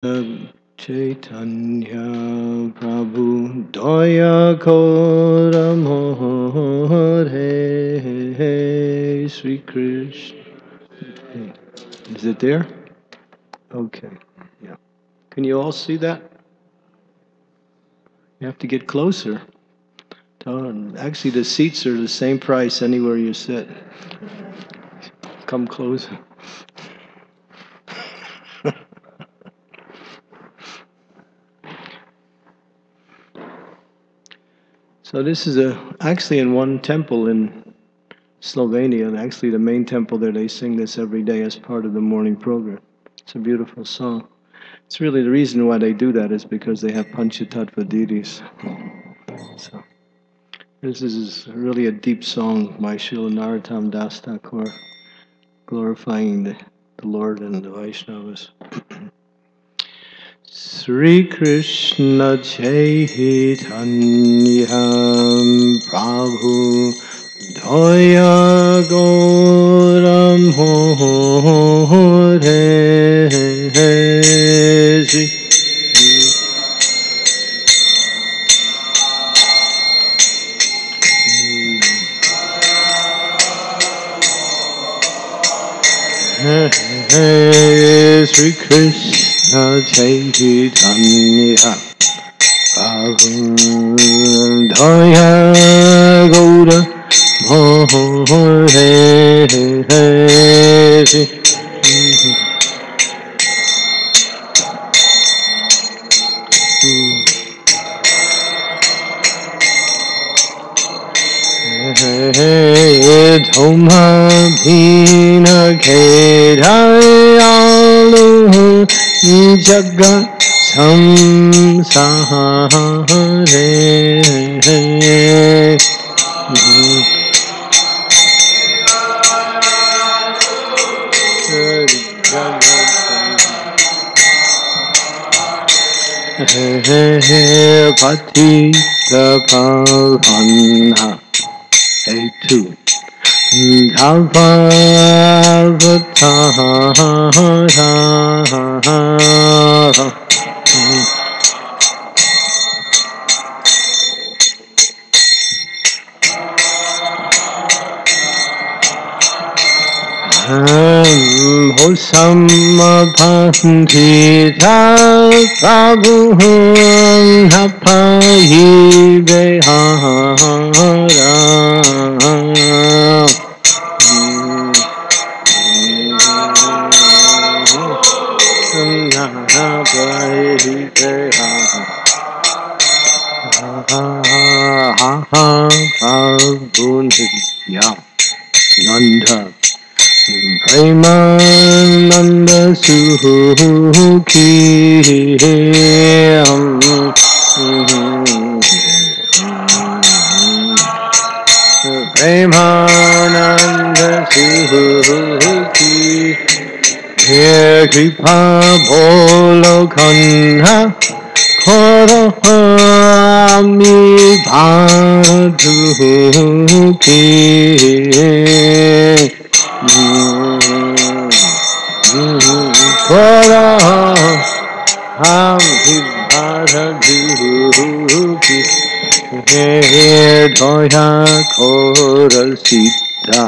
Chaitanya Prabhu Daya Koramore Sri Krishna. Is it there? Okay. Yeah. Can you all see that? You have to get closer. Actually, the seats are the same price anywhere you sit. Come closer. So this is actually in one temple in Slovenia, and actually the main temple there, they sing this every day as part of the morning program. It's a beautiful song. It's really the reason why they do that is because they have Panchatattva deities. So this is really a deep song by Srila Narottam Das Thakur, glorifying the Lord and the Vaishnavas. Sri Krishna Chaitanya Prabhu Daya Gauram Hore Sri Krishna Chaitanya Prabhu Daya Gaura Bhore Dhoma Bhina Khedayalu Jagat Samsahare Patita Pavanha Etu Dhavatara Hosamapantita Prabhu Hapayi Behara Nanda Premananda Suki Premananda Suki Kripa Bolo Kanha Koro Ami Bhaduki Kora Ami Bhaduki Doya Kora Sita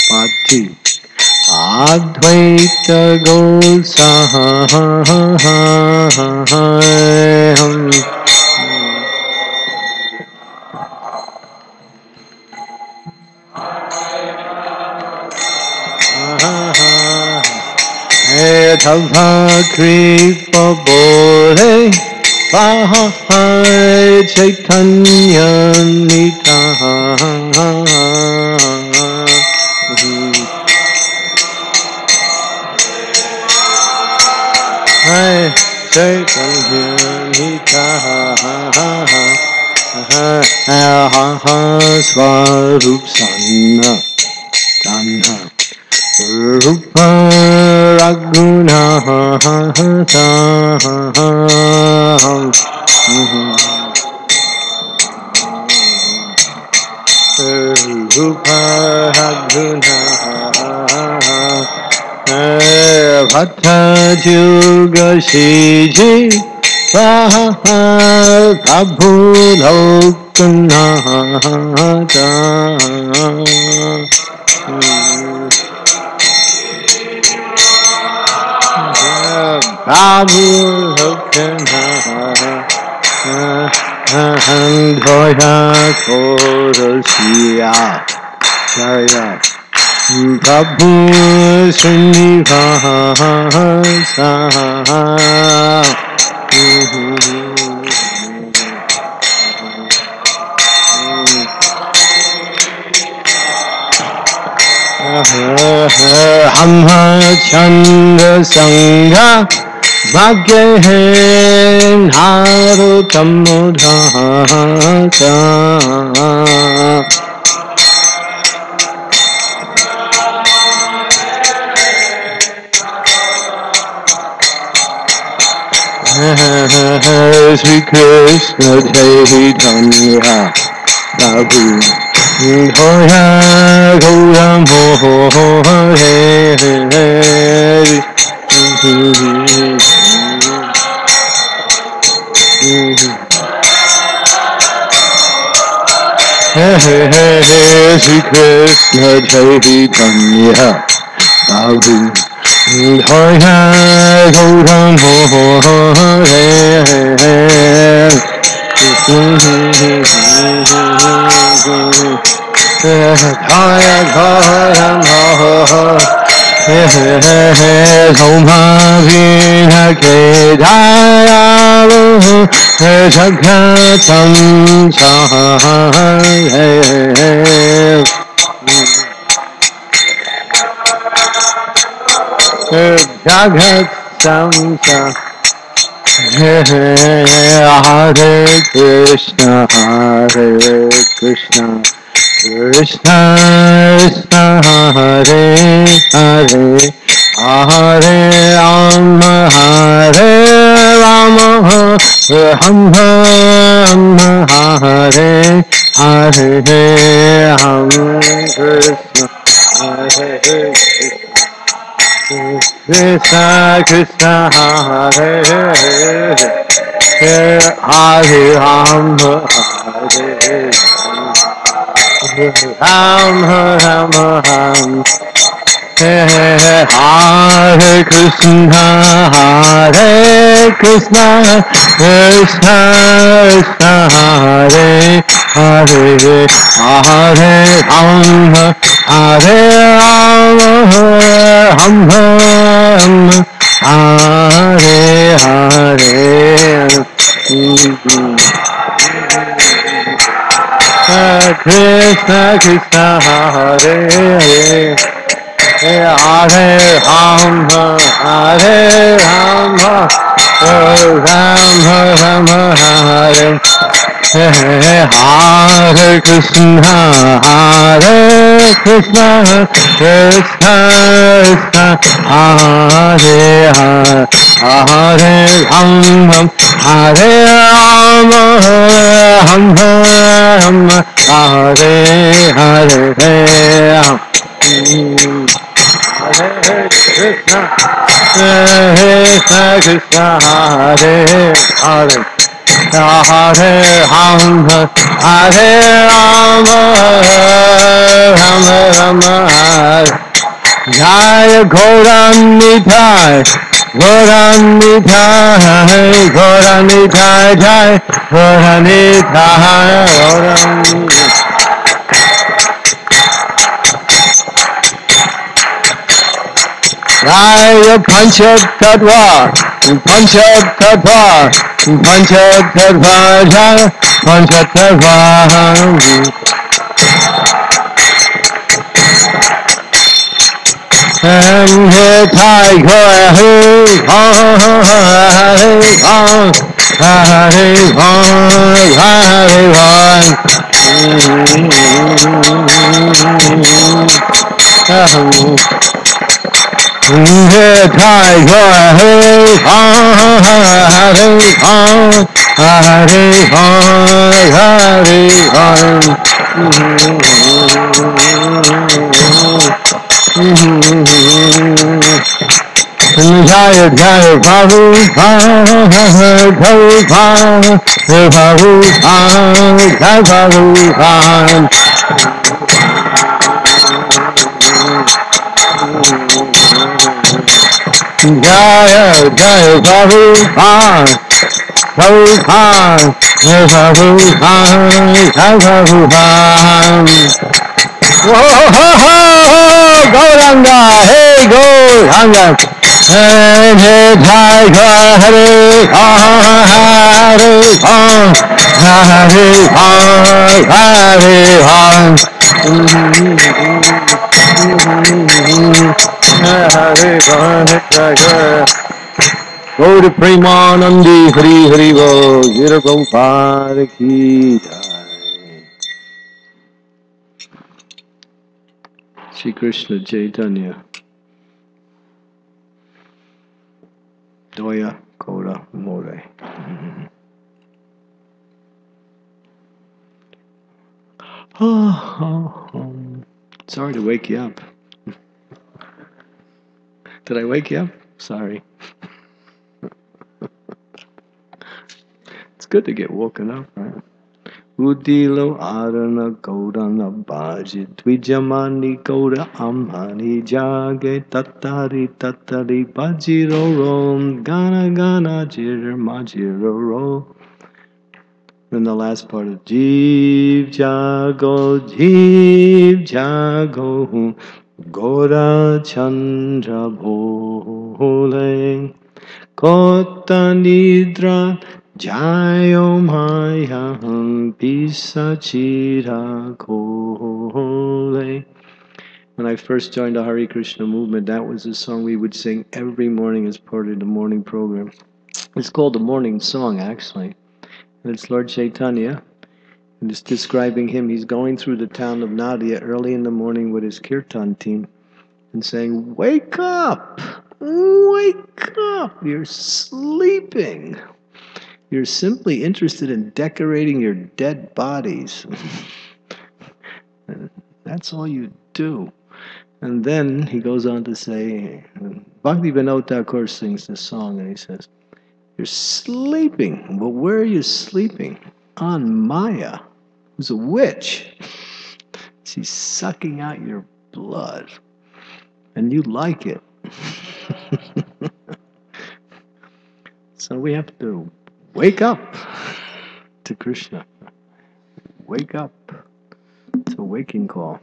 Pati Advaita Gosaham Tava Kripa Bole Pahai Chaitanya Nitahang Chaitanya Nitahang Swarup Sanna Tanha Rupa Raguna Rupa Raguna Bhatta Juga Shiji Prabhu Lokanata Prabhu Lokanata Dhoya Korasiya Jaya Prabhu Srinivasa Hamha Chandra Sangha Bhagyahen Harutamudhata Sri Krishna Chaitanya Prabhu Dhoya Gaura Sri Krishna Chaitanya Prabhu Dhoya Gaura Dhaya Dhaya Soma Vina Kedaya Jagatam Sahaya Jagatam Hare Krishna Hare Krishna Krishna Krishna Hare Hare Hare Rama Hare Rama Rama Rama Hare Hare Hare Krishna Hare Krishna Krishna Hare Hare Hare Rama Hare Rama Rama Hare Krishna Hare Krishna Krishna Krishna Hare Hare Hare Rama Hare Rama Rama Rama Hare Hare Krishna Krishna Hare Hare Hare Rama Hare Rama Rama Rama Hare Hare Krishna Hare Krishna Krishna Krishna Hare Hare Rama Hare Rama Rama Rama Hare Hare Hare Krishna Krishna Krishna Hare Hare Hare Rama Hare Rama Rama Rama Hare Jaya Gauram Nitai Gauram Nitai Gauram Nitai Jaya Gauram Nitai Gauram Jaya Pancha Tattva Pancha Tattva Pancha Tattva Jaya Pancha Tattva Thai Jaya Jaya Prabhupada, Prabhupada, Prabhupada, Jai Prabhupada. Jaya Jaya Prabhupada, Prabhupada, Prabhupada, Jai Prabhupada. Whoa, ho, ho, Gauranga, hey, Gauranga. Hey, hey, Tiger, Hare, Hare, Hare, Go to Premanandi, Hari Hari Bo, Jira Prabhupada Ki Jai. Shri Krishna Chaitanya Doya Koda More. Sorry to wake you up. Did I wake you up? Sorry. It's good to get woken up, right? Udilo Arana Kodana Baji Twijamani Koda Amani Jage Tatari Tatari Bajiro Rom Gana Gana Jir Majiro Ro. Then the last part of Jeev Jago Gora Chandra Bhole Kota Nidra Jayo Mayam Pisachira Kole. When I first joined the Hare Krishna movement, that was a song we would sing every morning as part of the morning program. It's called the morning song, actually. And it's Lord Chaitanya. And it's describing him. He's going through the town of Nadia early in the morning with his kirtan team and saying, "Wake up! Wake up! You're sleeping. You're simply interested in decorating your dead bodies. That's all you do." And then he goes on to say, Bhakti Vinod Thakur sings this song, and he says, "You're sleeping. Well, where are you sleeping? On Maya, who's a witch. She's sucking out your blood, and you like it." So we have to wake up to Krishna. Wake up. It's a waking call.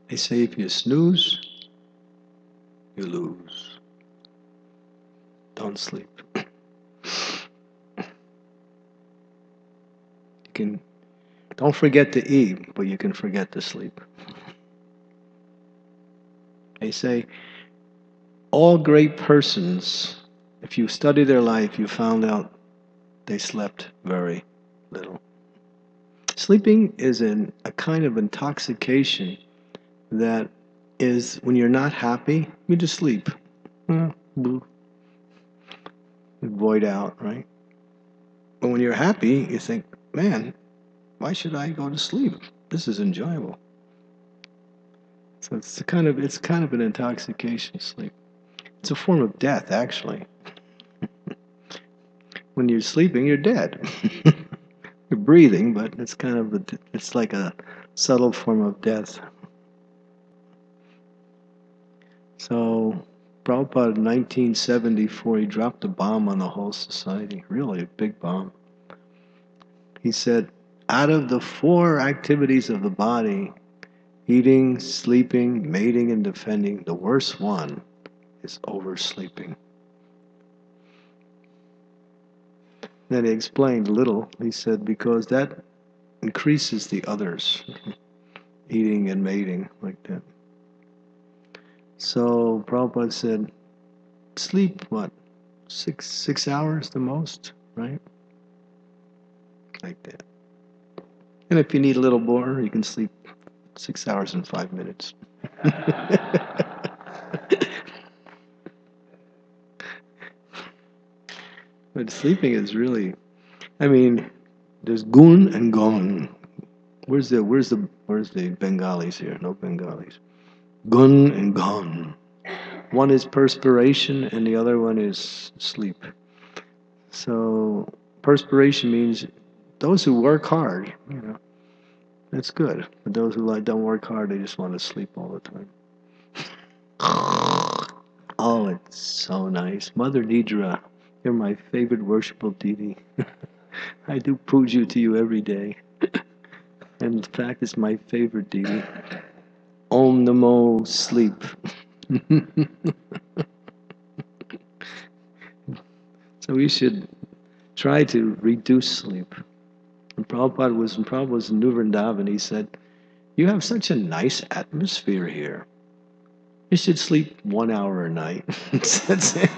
They say if you snooze, you lose. Don't sleep. Don't forget to eat, but you can forget to sleep. They say all great persons, if you study their life, you found out they slept very little. Sleeping is a kind of intoxication that is, when you're not happy, you just sleep. Void out, right? But when you're happy, you think, man, why should I go to sleep? This is enjoyable. So it's kind of an intoxication, sleep. It's a form of death, actually. When you're sleeping, you're dead. You're breathing, but it's like a subtle form of death. So Prabhupada in 1974, he dropped a bomb on the whole society, really a big bomb. He said, out of the 4 activities of the body, eating, sleeping, mating, and defending, the worst one is oversleeping. Then he explained a little. He said, because that increases the others, eating and mating, like that. So Prabhupada said, sleep, what, 6 hours the most, right? Like that. And if you need a little more, you can sleep 6 hours and 5 minutes. But sleeping is really, there's gun and gone. Where's the Bengalis here? No Bengalis. gun and gone. One is perspiration and the other one is sleep. So perspiration means those who work hard, that's good. But those who don't work hard, they just want to sleep all the time. Oh, it's so nice. Mother Nidra, you're my favorite worshipful deity. I do puja to you every day. And in fact, it's my favorite deity. Om Namo Sleep. So we should try to reduce sleep. And Prabhupada was in New Vrindavan. He said, "You have such a nice atmosphere here. You should sleep 1 hour a night." That's it.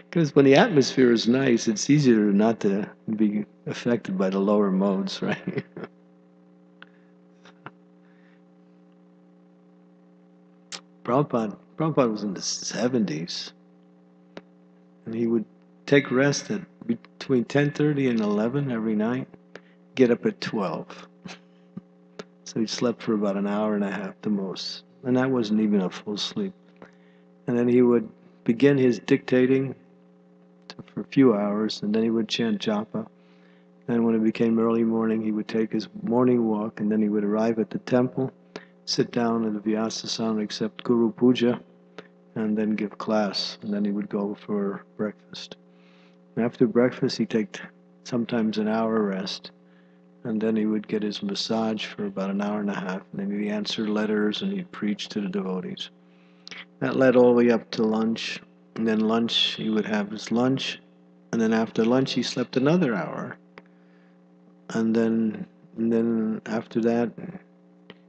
Because when the atmosphere is nice, it's easier not to be affected by the lower modes, right? Prabhupada was in the 70s, and he would take rest at between 10:30 and 11 every night, get up at 12. So he slept for about an hour and a half the most, and that wasn't even a full sleep. And then he would begin his dictating for a few hours, and then he would chant japa. Then when it became early morning, he would take his morning walk, and then he would arrive at the temple, sit down in the Vyasasana, accept Guru Puja, and then give class, and then he would go for breakfast. After breakfast, he'd take sometimes an hour rest, and then he would get his massage for about an hour and a half, and then he'd answer letters and he'd preach to the devotees. That led all the way up to lunch, and then lunch, he would have his lunch, and then after lunch he slept another hour, and then after that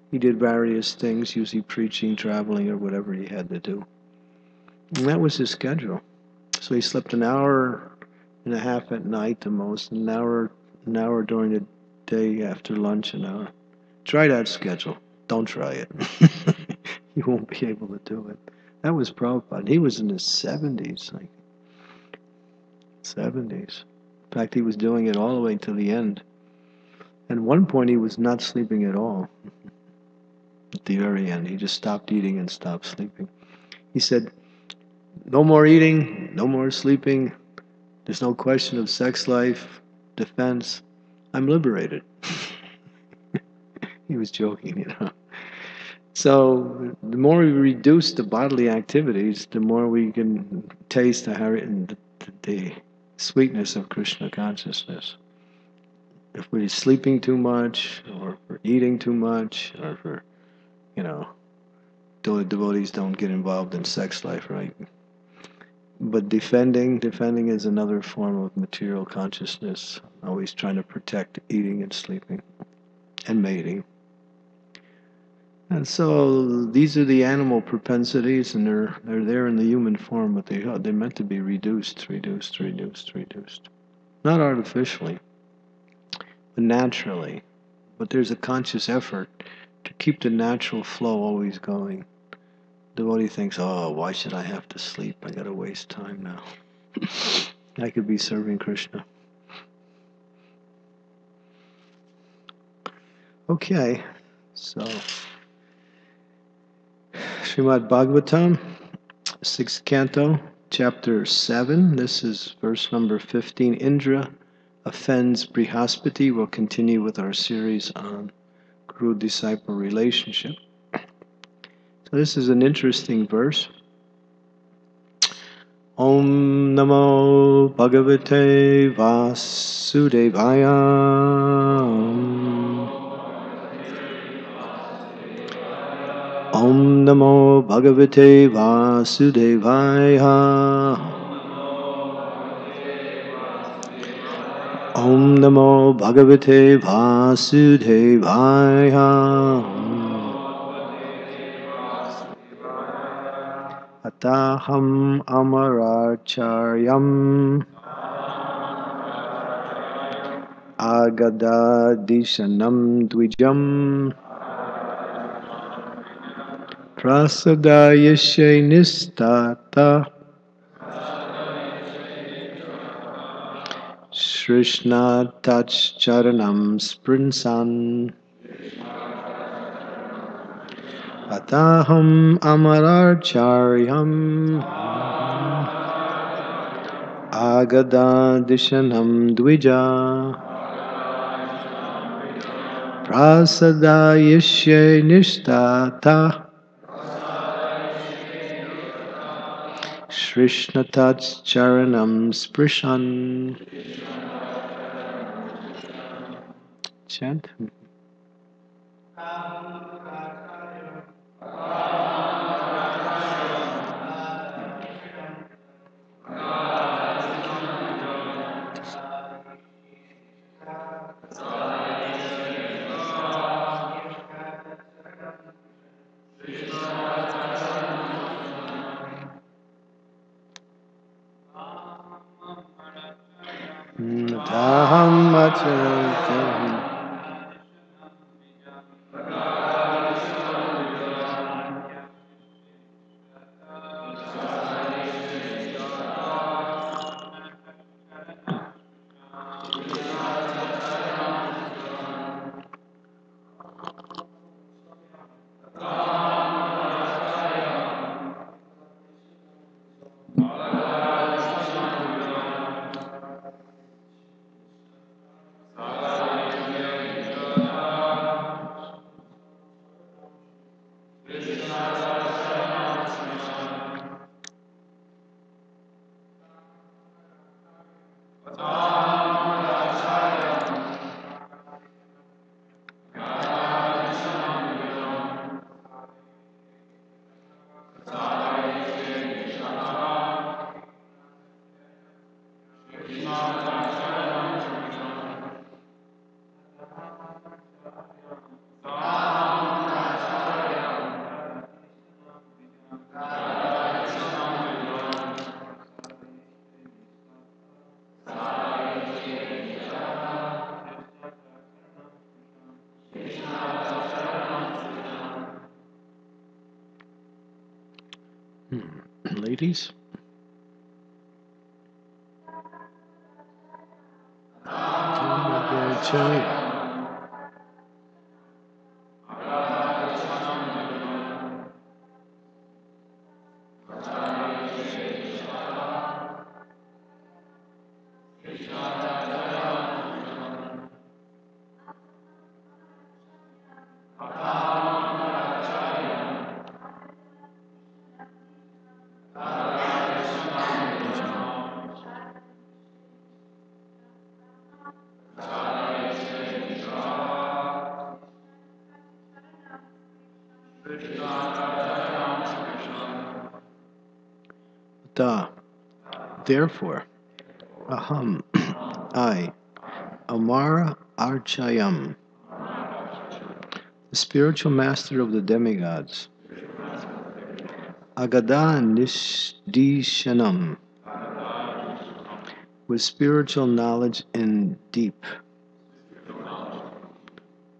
he did various things, usually preaching, traveling, or whatever he had to do. And that was his schedule. So he slept an hour and a half at night the most, an hour during the day after lunch, an hour. Try that schedule. Don't try it. You won't be able to do it. That was Prabhupada. He was in his 70s, like 70s. In fact, he was doing it all the way to the end. At one point, he was not sleeping at all. At the very end, he just stopped eating and stopped sleeping. He said, "No more eating, no more sleeping. There's no question of sex life, defense. I'm liberated." He was joking, So the more we reduce the bodily activities, the more we can taste the sweetness of Krishna consciousness. If we're sleeping too much, or if we're eating too much, or if we're, the devotees don't get involved in sex life, right? But defending is another form of material consciousness, always trying to protect eating and sleeping and mating. And so these are the animal propensities, and they're there in the human form, but they're meant to be reduced. Not artificially, but naturally. But there's a conscious effort to keep the natural flow always going. The devotee thinks, "Oh, why should I have to sleep? I gotta waste time now. I could be serving Krishna." Okay, so Srimad Bhagavatam, 6th canto, chapter 7. This is verse number 15. Indra offends Brihaspati. We'll continue with our series on Guru-disciple relationship. So this is an interesting verse. Om Namo Bhagavate Vasudevaya. Om Namo Bhagavate Vasudevaya. Om Namo Bhagavate Vasudevaya. Ataham Amaracharyam Agadadishanam Dvijam Prasadayashe Nistata Shrishna Tach Charanam Sprinsan Ataham amararcharyam agadadishanam dvija prasadayishe nishtata Shrishnatats charanam sprishan. Chant. Taham acharantam. Ladies? Therefore, aham, I, Amara Archayam, the spiritual master of the demigods, Agada Nishdishanam, with spiritual knowledge in deep,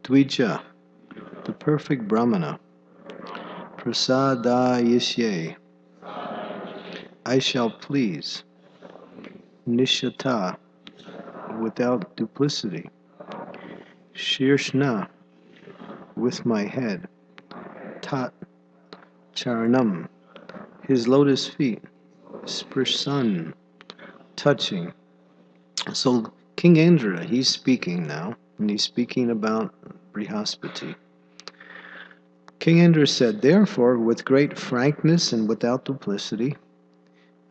Dvija, the perfect Brahmana, Prasadayisye, I shall please, Nishata, without duplicity, Shirshna, with my head, Tat, Charanam, his lotus feet, Sprishan, touching. So King Indra, he's speaking now, and he's speaking about Brihaspati. King Indra said, therefore, with great frankness and without duplicity,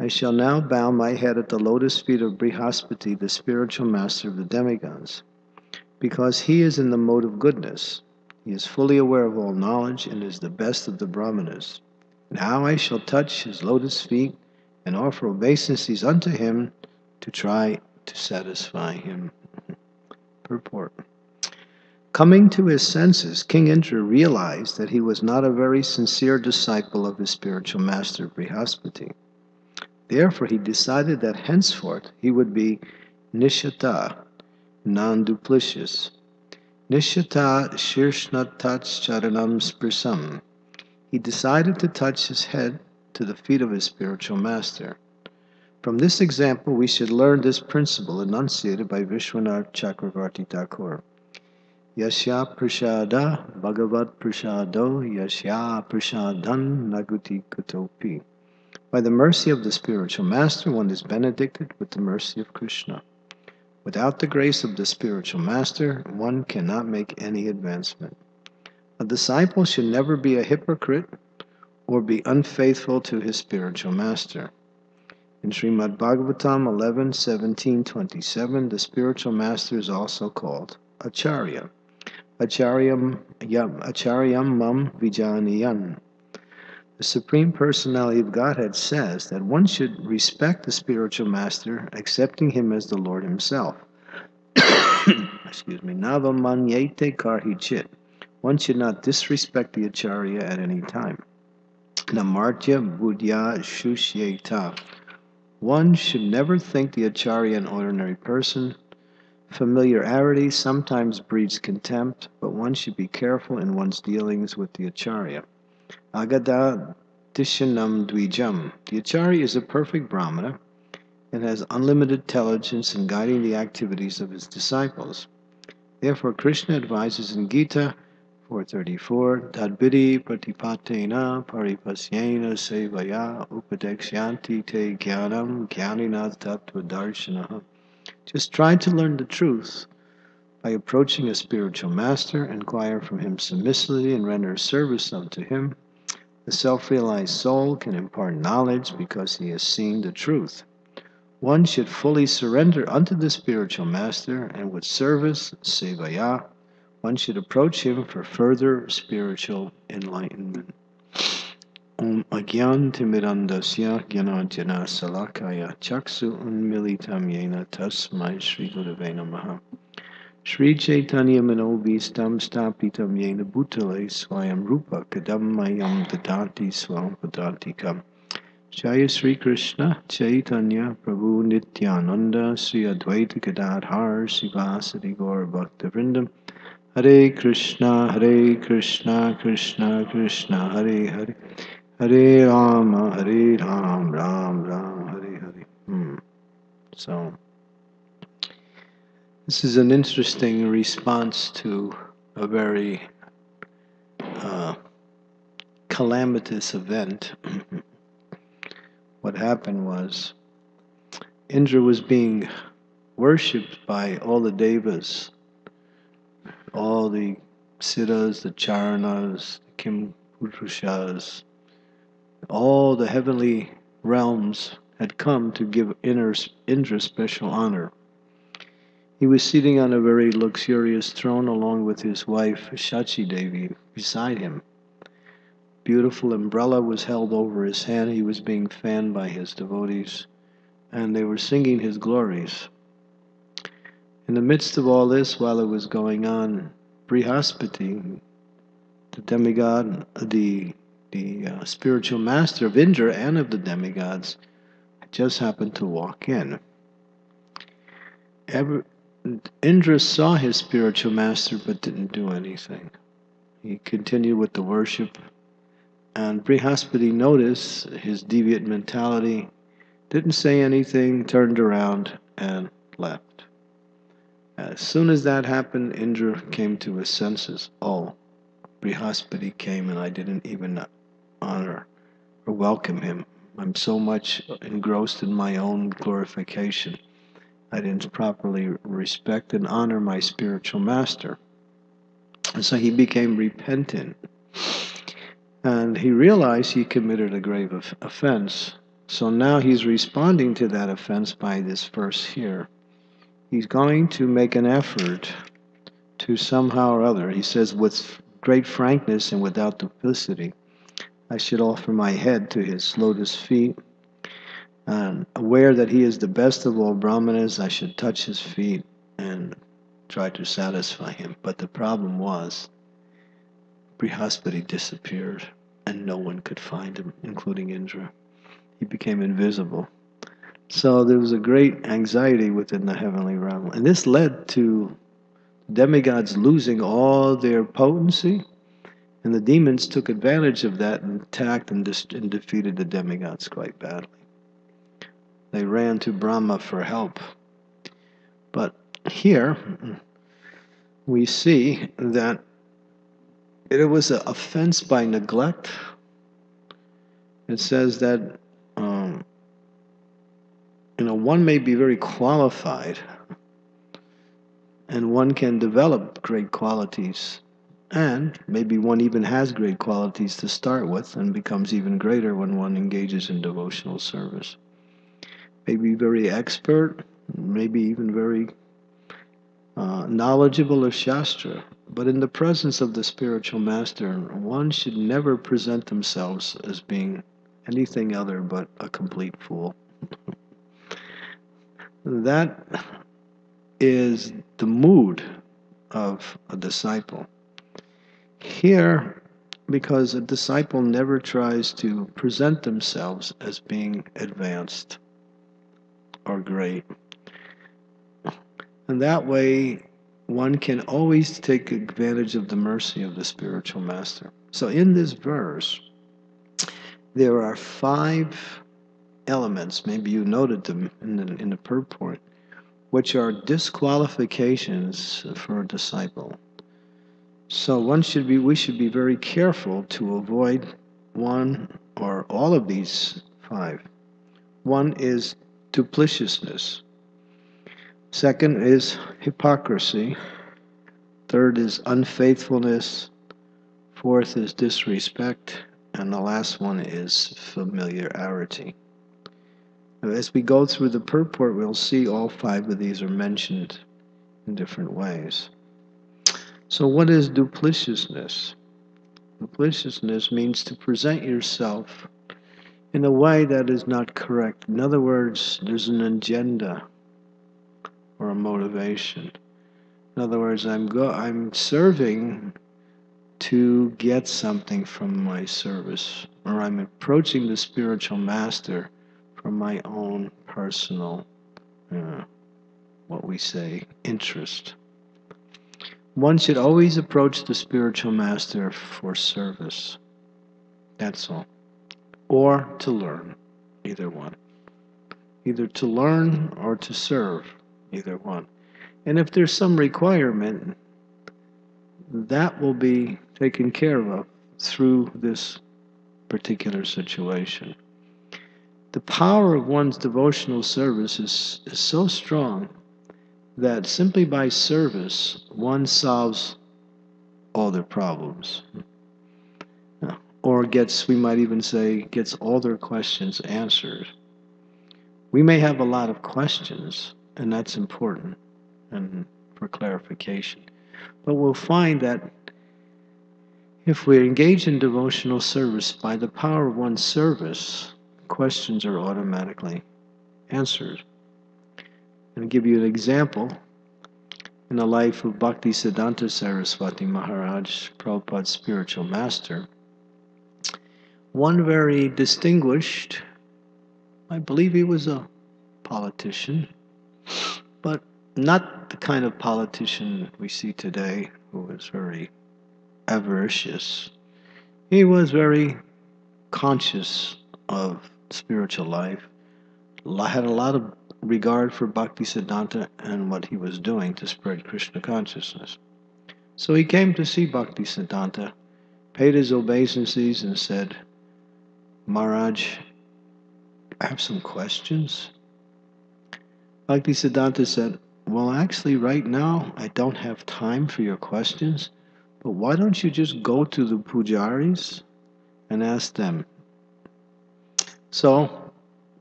I shall now bow my head at the lotus feet of Brihaspati, the spiritual master of the demigods, because he is in the mode of goodness. He is fully aware of all knowledge and is the best of the brahmanas. Now I shall touch his lotus feet and offer obeisances unto him to try to satisfy him. Purport. Coming to his senses, King Indra realized that he was not a very sincere disciple of his spiritual master, Brihaspati. Therefore, he decided that henceforth he would be Nishata, non-duplicitous. Nishata Shirshnatats Charanam Sprisam. He decided to touch his head to the feet of his spiritual master. From this example, we should learn this principle enunciated by Vishwanath Chakravarti Thakur. Yasya prasada bhagavat prasado yasya prasadan naguti kutopi. By the mercy of the spiritual master, one is benedicted with the mercy of Krishna. Without the grace of the spiritual master, one cannot make any advancement. A disciple should never be a hypocrite or be unfaithful to his spiritual master. In Srimad Bhagavatam 11:17-27, the spiritual master is also called Acharya. Acharyam mam vijaniyan. The Supreme Personality of Godhead says that one should respect the spiritual master, accepting him as the Lord himself. Excuse me. Navamanyete karhichit. One should not disrespect the Acharya at any time. Namartya buddhya shushyeta. One should never think the Acharya an ordinary person. Familiarity sometimes breeds contempt, but one should be careful in one's dealings with the Acharya. Agada Dishanam Dvijam. The Acharya is a perfect Brahmana and has unlimited intelligence in guiding the activities of his disciples. Therefore, Krishna advises in Gita 4:34, Tadvidi pratipatena paripasyena sevaya upadeksyanti te jnanam jnanina tattva darshanaha. Just try to learn the truth by approaching a spiritual master, inquire from him submissively, and render service unto him. The self-realized soul can impart knowledge because he has seen the truth. One should fully surrender unto the spiritual master, and with service, sevaya, one should approach him for further spiritual enlightenment. Om Agyan Timirandasya Gyananjana Salakaya Chaksu Unmilitam Yena Tasmai Shri Gurave Namaha. Shri Chaitanya Manobhistam Stapitam Yena Bhutale Swayam Rupa Kadam Mayam Dadanti Swam Padantikam. Jaya Sri Krishna Chaitanya Prabhu Nityananda Sri Advaita Gadadhar Sivasati Gaur Bhakta Vrindam. Hare Krishna Krishna Krishna Hare Hare, Hare Rama Ram Ram Hare Hare. So this is an interesting response to a very calamitous event. What happened was Indra was being worshipped by all the devas, all the siddhas, the charanas, the kimpurushas. All the heavenly realms had come to give Indra special honor. He was sitting on a very luxurious throne along with his wife Shachi Devi beside him. Beautiful umbrella was held over his head. He was being fanned by his devotees, and they were singing his glories. In the midst of all this, while it was going on, Brihaspati, the demigod, the spiritual master of Indra and of the demigods, just happened to walk in. Indra saw his spiritual master but didn't do anything. He continued with the worship, and Brihaspati noticed his deviant mentality, didn't say anything, turned around and left. As soon as that happened, Indra came to his senses. Oh, Brihaspati came and I didn't even honor or welcome him. I'm so much engrossed in my own glorification. I didn't properly respect and honor my spiritual master. And so he became repentant. And he realized he committed a grave offense. So now he's responding to that offense by this verse here. He's going to make an effort to somehow or other, he says with great frankness and without duplicity, I should offer my head to his lotus feet, and aware that he is the best of all brahmanas, I should touch his feet and try to satisfy him. But the problem was, Brihaspati disappeared, and no one could find him, including Indra. He became invisible. So there was a great anxiety within the heavenly realm, and this led to demigods losing all their potency, and the demons took advantage of that and attacked and defeated the demigods quite badly. They ran to Brahma for help. But here, we see that it was an offense by neglect. It says that one may be very qualified, and one can develop great qualities, and maybe one even has great qualities to start with, and becomes even greater when one engages in devotional service. Maybe very expert, maybe even very knowledgeable of Shastra. But in the presence of the spiritual master, one should never present themselves as being anything other but a complete fool. That is the mood of a disciple. Here, because a disciple never tries to present themselves as being advanced or great. And that way, one can always take advantage of the mercy of the spiritual master. So in this verse, there are 5 elements, maybe you noted them in the purport, which are disqualifications for a disciple. So we should be very careful to avoid one or all of these 5. One is duplicitousness. Second is hypocrisy. Third is unfaithfulness. Fourth is disrespect. And the last one is familiarity. Now, as we go through the purport, we'll see all 5 of these are mentioned in different ways. So what is duplicitousness? Duplicitousness means to present yourself in a way that is not correct. In other words, there's an agenda or a motivation. In other words, I'm serving to get something from my service, or I'm approaching the spiritual master from my own personal, what we say, interest. One should always approach the spiritual master for service. That's all. Or to learn, either one. Either to learn or to serve, either one. And if there's some requirement, that will be taken care of through this particular situation. The power of one's devotional service is so strong that simply by service, one solves all their problems. Or we might even say, gets all their questions answered. We may have a lot of questions, and that's important and for clarification. But we'll find that if we engage in devotional service, by the power of one's service, questions are automatically answered. And I'll give you an example. In the life of Bhaktisiddhanta Saraswati Maharaj, Prabhupada's spiritual master, one very distinguished, I believe he was a politician, but not the kind of politician we see today who was very avaricious. He was very conscious of spiritual life, had a lot of regard for Bhaktisiddhanta and what he was doing to spread Krishna consciousness. So he came to see Bhaktisiddhanta, paid his obeisances, and said, Maharaj, I have some questions. Bhaktisiddhanta said, well, actually, right now, I don't have time for your questions, but why don't you just go to the pujaris and ask them? So,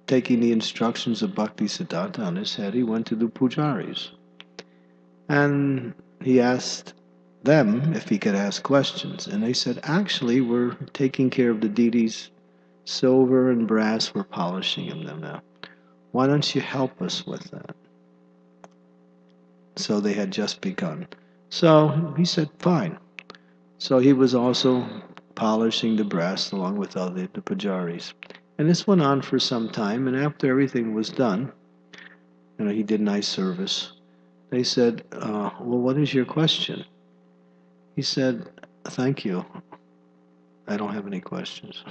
taking the instructions of Bhaktisiddhanta on his head, he went to the pujaris. And he asked them if he could ask questions. And they said, actually, we're taking care of the deities. Silver and brass, we're polishing them now. Why don't you help us with that? So they had just begun. So he said, fine. So he was also polishing the brass along with all the pujaris. And this went on for some time, and after everything was done, he did nice service. They said, well, what is your question? He said, thank you. I don't have any questions.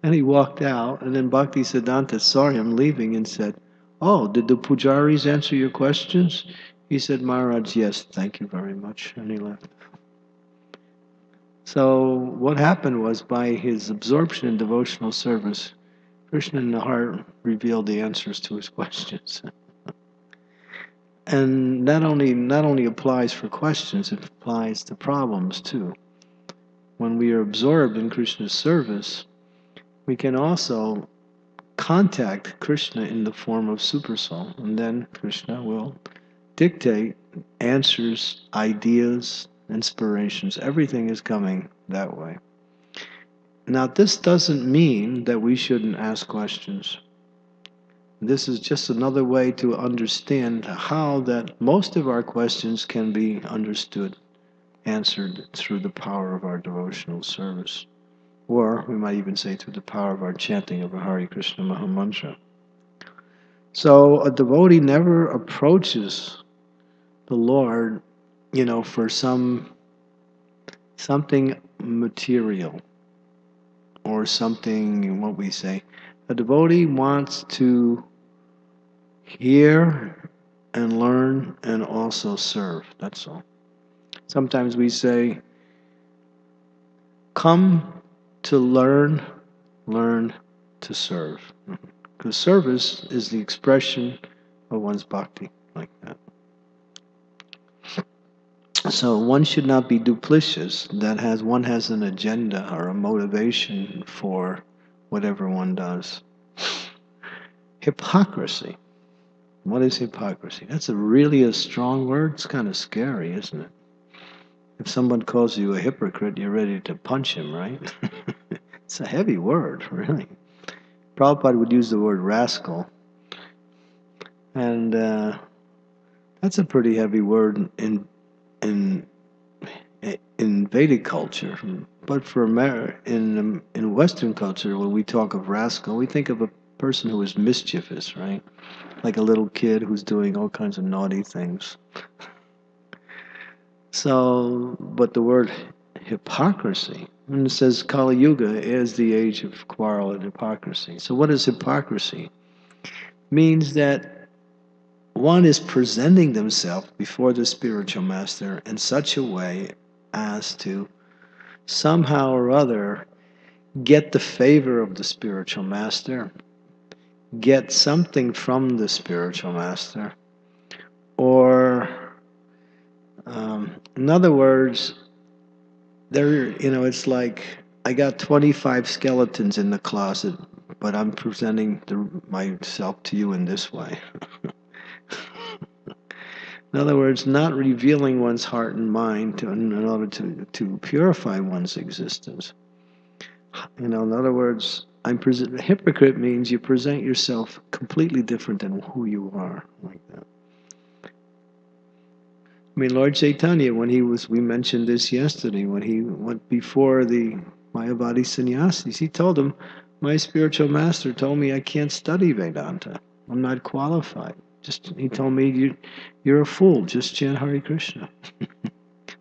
And he walked out, and then Bhaktisiddhanta saw him leaving and said, oh, did the pujaris answer your questions? He said, Maharaj, yes, thank you very much, and he left. So what happened was, by his absorption in devotional service, Krishna in the heart revealed the answers to his questions. And that not only applies for questions, it applies to problems too. When we are absorbed in Krishna's service, we can also contact Krishna in the form of Supersoul, and then Krishna will dictate answers, ideas, inspirations. Everything is coming that way. Now, this doesn't mean that we shouldn't ask questions. This is just another way to understand how that most of our questions can be understood, answered through the power of our devotional service. Or we might even say through the power of our chanting of a Hare Krishna Maha Mantra. So a devotee never approaches the Lord, for something material or something, what we say. A devotee wants to hear and learn and also serve. That's all. Sometimes we say, come to learn, learn to serve. Because service is the expression of one's bhakti, like that. So one should not be duplicitous. One has an agenda or a motivation for whatever one does. Hypocrisy. What is hypocrisy? That's really a strong word. It's kind of scary, isn't it? If someone calls you a hypocrite, you're ready to punch him, right? It's a heavy word, really. Prabhupada would use the word rascal. And that's a pretty heavy word in Vedic culture. But in Western culture, when we talk of rascal, we think of a person who is mischievous, right? Like a little kid who's doing all kinds of naughty things. So, but the word hypocrisy, when it says Kali Yuga is the age of quarrel and hypocrisy. So what is hypocrisy? It means that one is presenting themselves before the spiritual master in such a way as to somehow or other get the favor of the spiritual master, get something from the spiritual master, or in other words, it's like I got 25 skeletons in the closet, but I'm presenting myself to you in this way. In other words, not revealing one's heart and mind in order to purify one's existence. In other words, hypocrite means you present yourself completely different than who you are, like that. I mean, Lord Chaitanya, we mentioned this yesterday, when he went before the Mayavadi sannyasis, he told them, my spiritual master told me I can't study Vedanta. I'm not qualified. He told me, you're a fool, just chant Hare Krishna.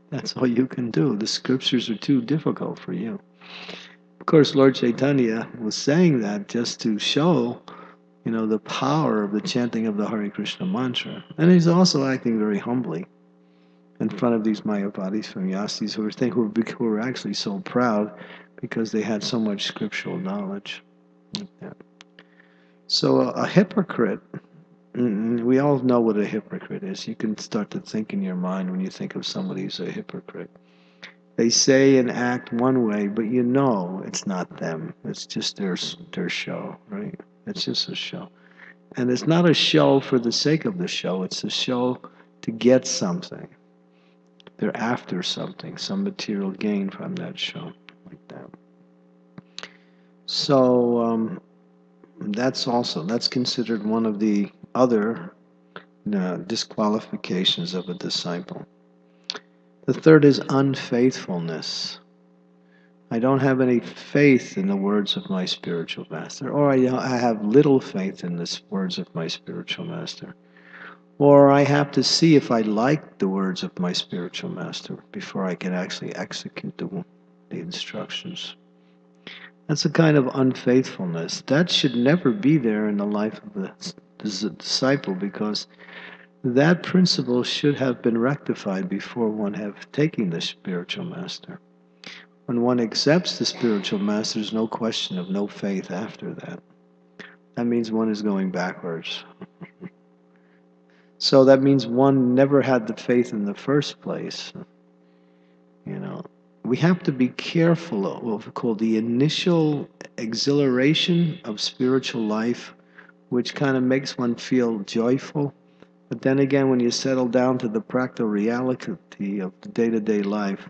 That's all you can do. The scriptures are too difficult for you. Of course, Lord Chaitanya was saying that just to show, the power of the chanting of the Hare Krishna mantra. And he's also acting very humbly in front of these Mayavadis, Familiarity, who were actually so proud because they had so much scriptural knowledge. Yeah. So a hypocrite, we all know what a hypocrite is. You can start to think in your mind when you think of somebody who's a hypocrite. They say and act one way, but it's not them. It's just their show, right? It's just a show. And it's not a show for the sake of the show. It's a show to get something. They're after something, some material gain from that show, like that. So that's considered one of the other disqualifications of a disciple. The third is unfaithfulness. I don't have any faith in the words of my spiritual master, or I have little faith in the words of my spiritual master. Or I have to see if I like the words of my spiritual master before I can actually execute the instructions. That's a kind of unfaithfulness. That should never be there in the life of the disciple, because that principle should have been rectified before one have taken the spiritual master. When one accepts the spiritual master, there's no question of no faith after that. That means one is going backwards. So that means one never had the faith in the first place. You know, we have to be careful of what we call the initial exhilaration of spiritual life, which kind of makes one feel joyful. But then again, when you settle down to the practical reality of the day-to-day life,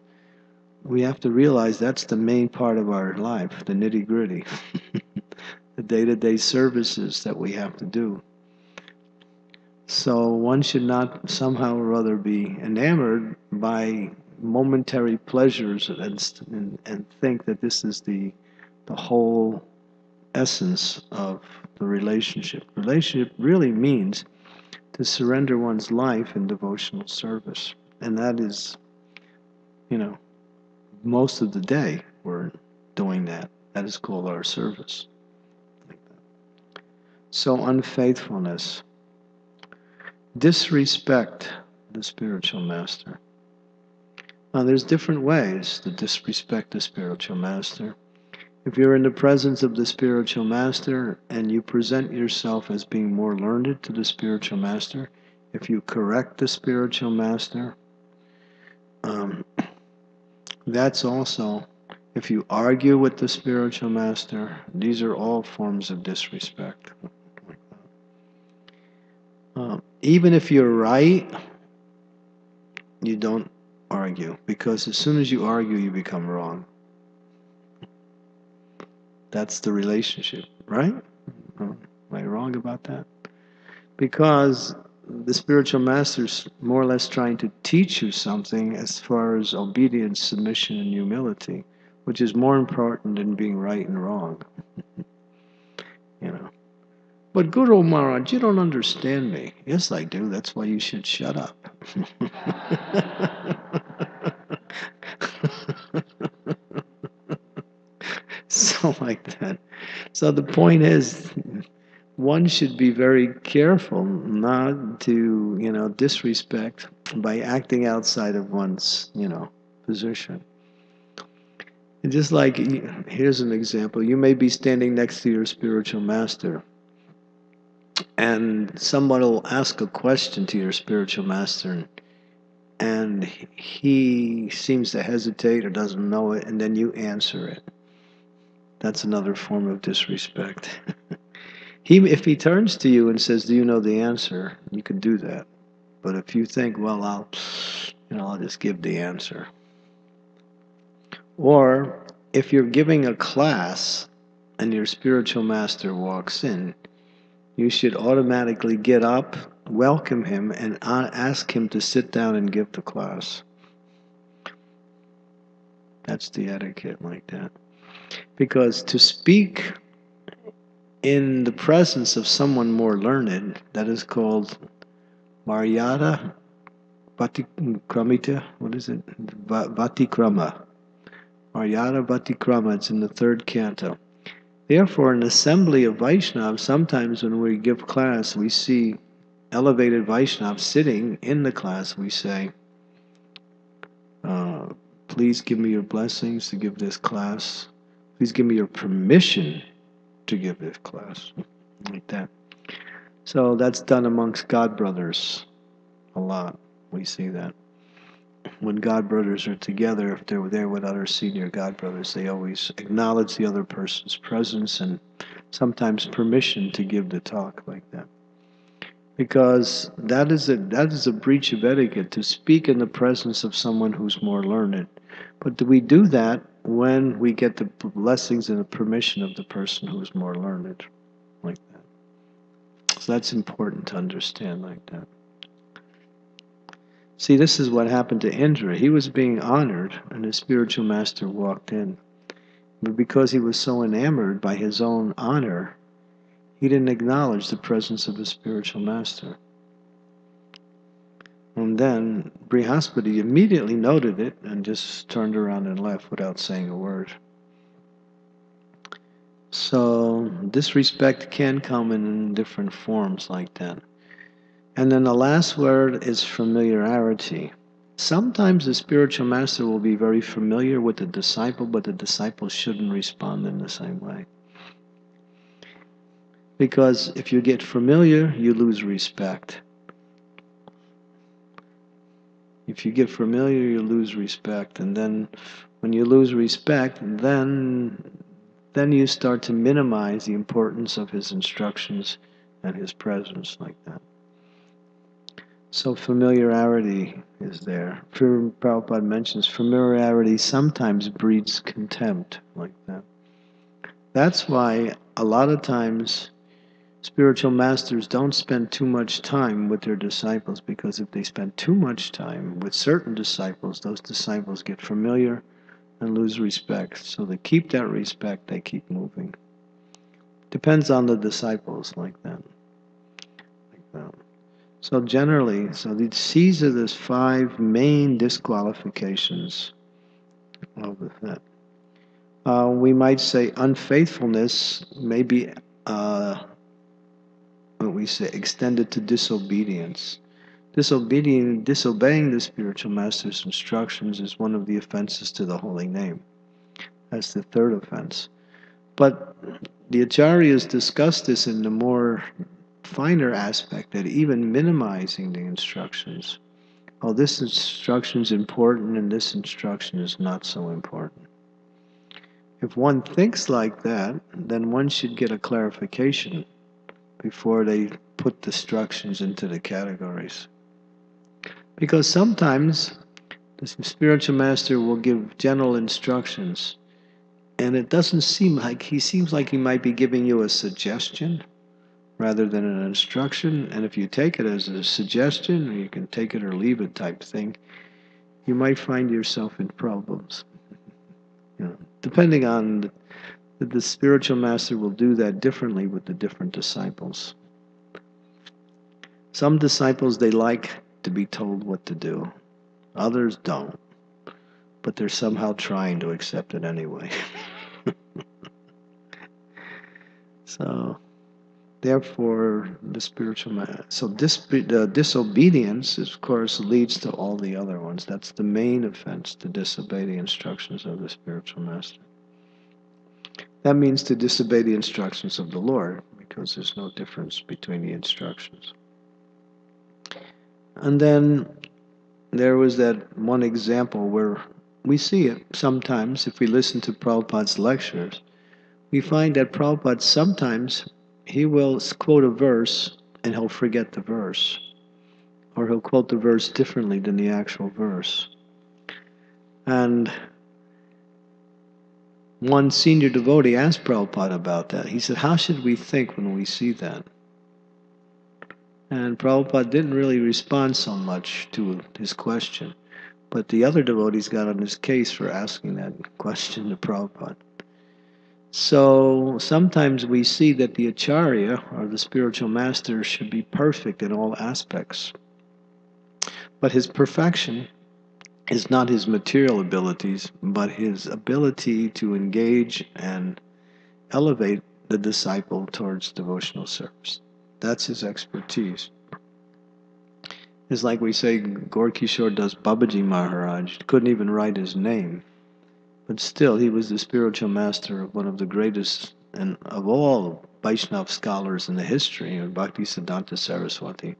we have to realize that's the main part of our life, the nitty-gritty, the day-to-day services that we have to do. So one should not somehow or other be enamored by momentary pleasures and think that this is the whole essence of the relationship. Relationship really means to surrender one's life in devotional service. And that is, most of the day we're doing that. That is called our service. So unfaithfulness, disrespect the spiritual master. Now there's different ways to disrespect the spiritual master. If you're in the presence of the spiritual master and you present yourself as being more learned to the spiritual master, if you correct the spiritual master, that's also, if you argue with the spiritual master, these are all forms of disrespect. Even if you're right, you don't argue, because as soon as you argue, you become wrong. That's the relationship, right? Am I wrong about that? Because the spiritual master's more or less trying to teach you something as far as obedience, submission, and humility, which is more important than being right and wrong. But Guru Maharaj, you don't understand me. Yes, I do. That's why you should shut up. So like that. So the point is, one should be very careful not to, disrespect by acting outside of one's, position. And just like, here's an example. You may be standing next to your spiritual master, and someone will ask a question to your spiritual master, and he seems to hesitate or doesn't know it, and then you answer it. That's another form of disrespect. If he turns to you and says, "Do you know the answer?" you can do that. But if you think, "Well, I'll just give the answer," or if you're giving a class and your spiritual master walks in, you should automatically get up, welcome him, and ask him to sit down and give the class. That's the etiquette like that. Because to speak in the presence of someone more learned, that is called Maryada Vatikramita. What is it? Vatikrama. Maryada Vatikrama. It's in the 3rd canto. Therefore, in an assembly of Vaishnavas, sometimes when we give class, we see elevated Vaishnavas sitting in the class. We say, please give me your blessings to give this class. Please give me your permission to give this class. Like that. So that's done amongst God brothers a lot. We see that. When God brothers are together, if they're there with other senior God brothers, they always acknowledge the other person's presence and sometimes permission to give the talk like that. Because that is a breach of etiquette, to speak in the presence of someone who's more learned. But do we do that when we get the blessings and the permission of the person who's more learned? Like that. So that's important to understand like that. See, this is what happened to Indra. He was being honored, and his spiritual master walked in. But because he was so enamored by his own honor, he didn't acknowledge the presence of his spiritual master. And then Brihaspati immediately noted it and just turned around and left without saying a word. So disrespect can come in different forms like that. And then the last word is familiarity. Sometimes the spiritual master will be very familiar with the disciple, but the disciple shouldn't respond in the same way. Because if you get familiar, you lose respect. If you get familiar, you lose respect. And then when you lose respect, then you start to minimize the importance of his instructions and his presence like that. So familiarity is there. Prabhupada mentions familiarity sometimes breeds contempt like that. That's why a lot of times spiritual masters don't spend too much time with their disciples, because if they spend too much time with certain disciples, those disciples get familiar and lose respect. So they keep that respect, they keep moving. Depends on the disciples like that. So generally, these are the 5 main disqualifications of the faith. We might say unfaithfulness may be what we say extended to disobedience. Disobeying the spiritual master's instructions is one of the offenses to the holy name. That's the 3rd offense. But the acharyas discuss this in the more finer aspect, that even minimizing the instructions, oh, this instruction is important and this instruction is not so important. If one thinks like that, then one should get a clarification before they put the instructions into the categories. Because sometimes the spiritual master will give general instructions, and it doesn't seem like he might be giving you a suggestion rather than an instruction. And if you take it as a suggestion, or you can take it or leave it type thing, you might find yourself in problems. Depending on the spiritual master will do that differently with the different disciples. Some disciples, they like to be told what to do. Others don't. But they're somehow trying to accept it anyway. So, therefore, the spiritual master. So disobedience, of course, leads to all the other ones. That's the main offense, to disobey the instructions of the spiritual master. That means to disobey the instructions of the Lord, because there's no difference between the instructions. And then there was that one example where we see it sometimes if we listen to Prabhupada's lectures. We find that Prabhupada sometimes he will quote a verse and he'll forget the verse, or he'll quote the verse differently than the actual verse. And one senior devotee asked Prabhupada about that. He said, how should we think when we see that? And Prabhupada didn't really respond so much to his question, but the other devotees got on his case for asking that question to Prabhupada. So sometimes we see that the acharya, or the spiritual master, should be perfect in all aspects. But his perfection is not his material abilities, but his ability to engage and elevate the disciple towards devotional service. That's his expertise. It's like we say, Gaur-Kishore Das Babaji Maharaj couldn't even write his name, but still he was the spiritual master of one of the greatest and of all Vaishnava scholars in the history. And Bhaktisiddhanta Saraswati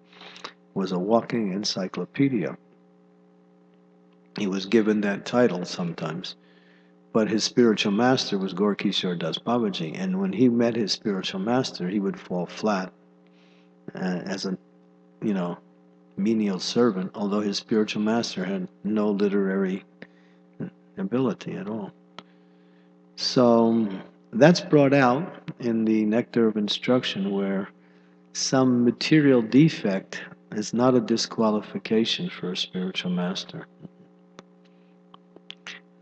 was a walking encyclopedia. He was given that title sometimes, but his spiritual master was Gaur-Kishore Das Babaji, and when he met his spiritual master, he would fall flat as a, menial servant, although his spiritual master had no literary ability at all. So that's brought out in the Nectar of Instruction, where some material defect is not a disqualification for a spiritual master.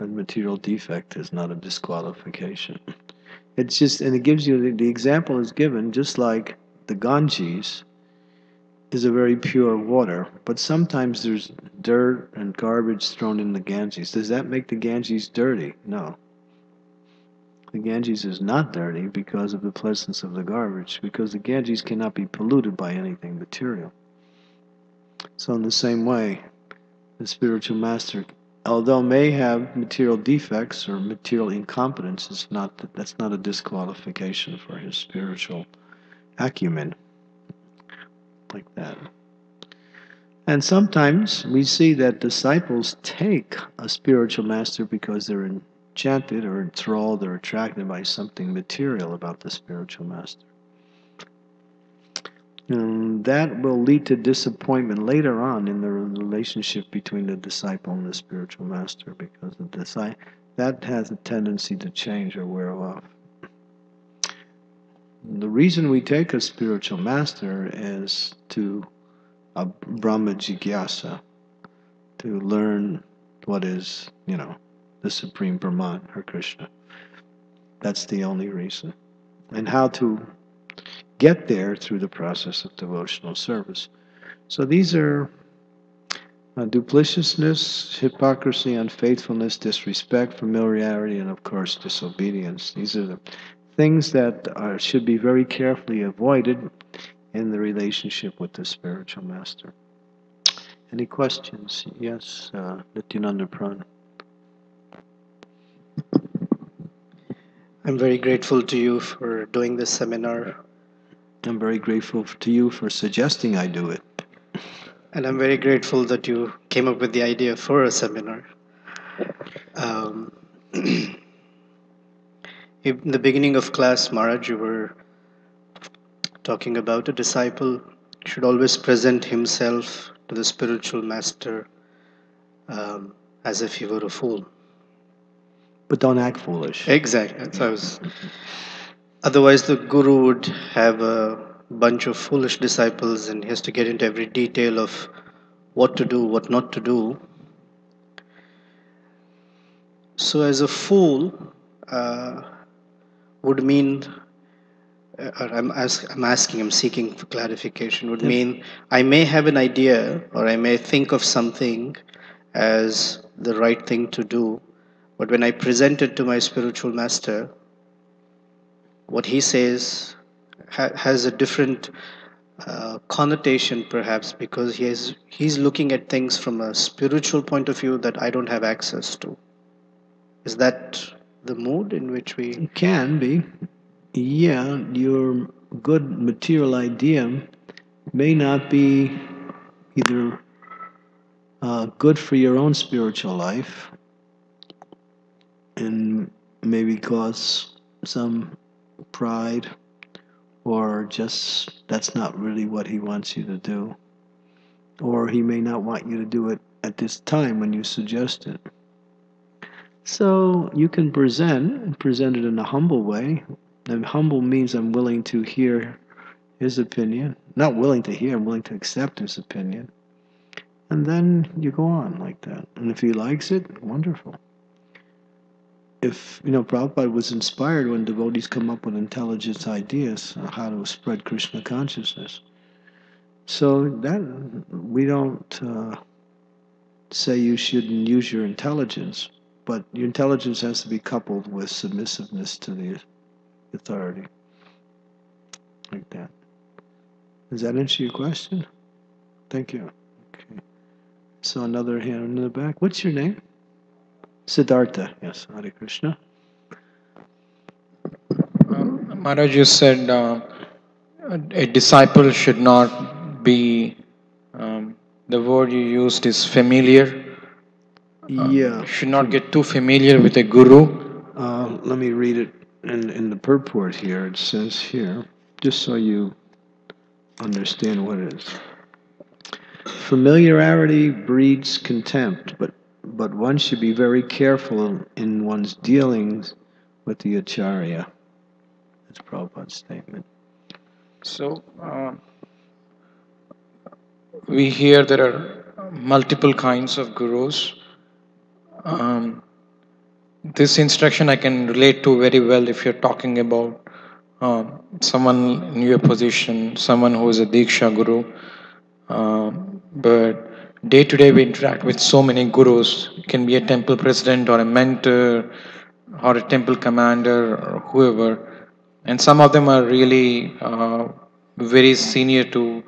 A material defect is not a disqualification. It's just, and it gives you, the example is given, just like the Ganges is a very pure water, but sometimes there's dirt and garbage thrown in the Ganges. Does that make the Ganges dirty? No. The Ganges is not dirty because of the presence of the garbage, because the Ganges cannot be polluted by anything material. So in the same way, the spiritual master, although may have material defects or material incompetence, that's not a disqualification for his spiritual acumen, like that. And sometimes we see that disciples take a spiritual master because they're enchanted or enthralled or attracted by something material about the spiritual master. And that will lead to disappointment later on in the relationship between the disciple and the spiritual master, because that has a tendency to change or wear off. The reason we take a spiritual master is to a Brahma Jigyasa, to learn what is, the Supreme Brahman or Krishna. That's the only reason. And how to get there through the process of devotional service. So these are duplicitousness, hypocrisy, unfaithfulness, disrespect, familiarity, and of course disobedience. These are the things that should be very carefully avoided in the relationship with the spiritual master. Any questions? Yes, Nityananda Pran. I'm very grateful to you for doing this seminar. I'm very grateful to you for suggesting I do it. And I'm very grateful that you came up with the idea for a seminar. In the beginning of class, Maharaj, you were talking about a disciple should always present himself to the spiritual master as if he were a fool. But don't act foolish. Exactly. Otherwise, the guru would have a bunch of foolish disciples and he has to get into every detail of what to do, what not to do. So as a fool would mean, I'm seeking for clarification, would mean I may have an idea or I may think of something as the right thing to do, but when I present it to my spiritual master, what he says has a different connotation perhaps, because he's looking at things from a spiritual point of view that I don't have access to. Is that the mood in which we... It can be. Yeah, your good material idea may not be either good for your own spiritual life and maybe cause some pride, or just that's not really what he wants you to do. Or he may not want you to do it at this time when you suggest it. So you can present it in a humble way. And humble means I'm willing to hear his opinion. Not willing to hear, I'm willing to accept his opinion. And then you go on like that. And if he likes it, wonderful. If, Prabhupada was inspired when devotees come up with intelligent ideas on how to spread Krishna consciousness. So that, we don't say you shouldn't use your intelligence, but your intelligence has to be coupled with submissiveness to the authority. Like that. Does that answer your question? Thank you. Okay. So another hand in the back. What's your name? Siddhartha. Yes, Hare Krishna. Maharaj, you said a disciple should not be, the word you used is familiar. Yeah. Should not get too familiar with a guru. Let me read it in the purport here. It says here, just so you understand what it is. Familiarity breeds contempt, but one should be very careful in one's dealings with the Acharya. That's Prabhupada's statement. So, we hear there are multiple kinds of gurus. This instruction I can relate to very well if you're talking about someone in your position, someone who is a Diksha guru. But day to day we interact with so many gurus. It can be a temple president or a mentor or a temple commander or whoever. And some of them are really very senior to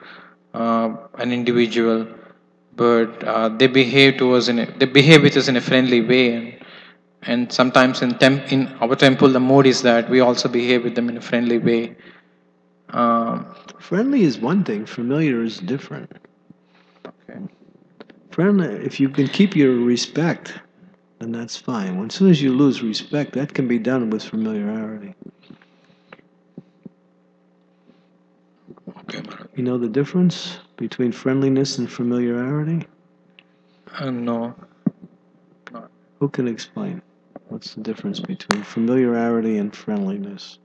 an individual. but they behave with us in a friendly way, and sometimes in our temple the mode is that we also behave with them in a friendly way. Friendly is one thing, familiar is different. Okay. Friendly, if you can keep your respect, then that's fine. As soon as you lose respect, that can be done with familiarity. Okay, Maharaj. You know the difference between friendliness and familiarity? No. Who can explain? What's the difference between familiarity and friendliness?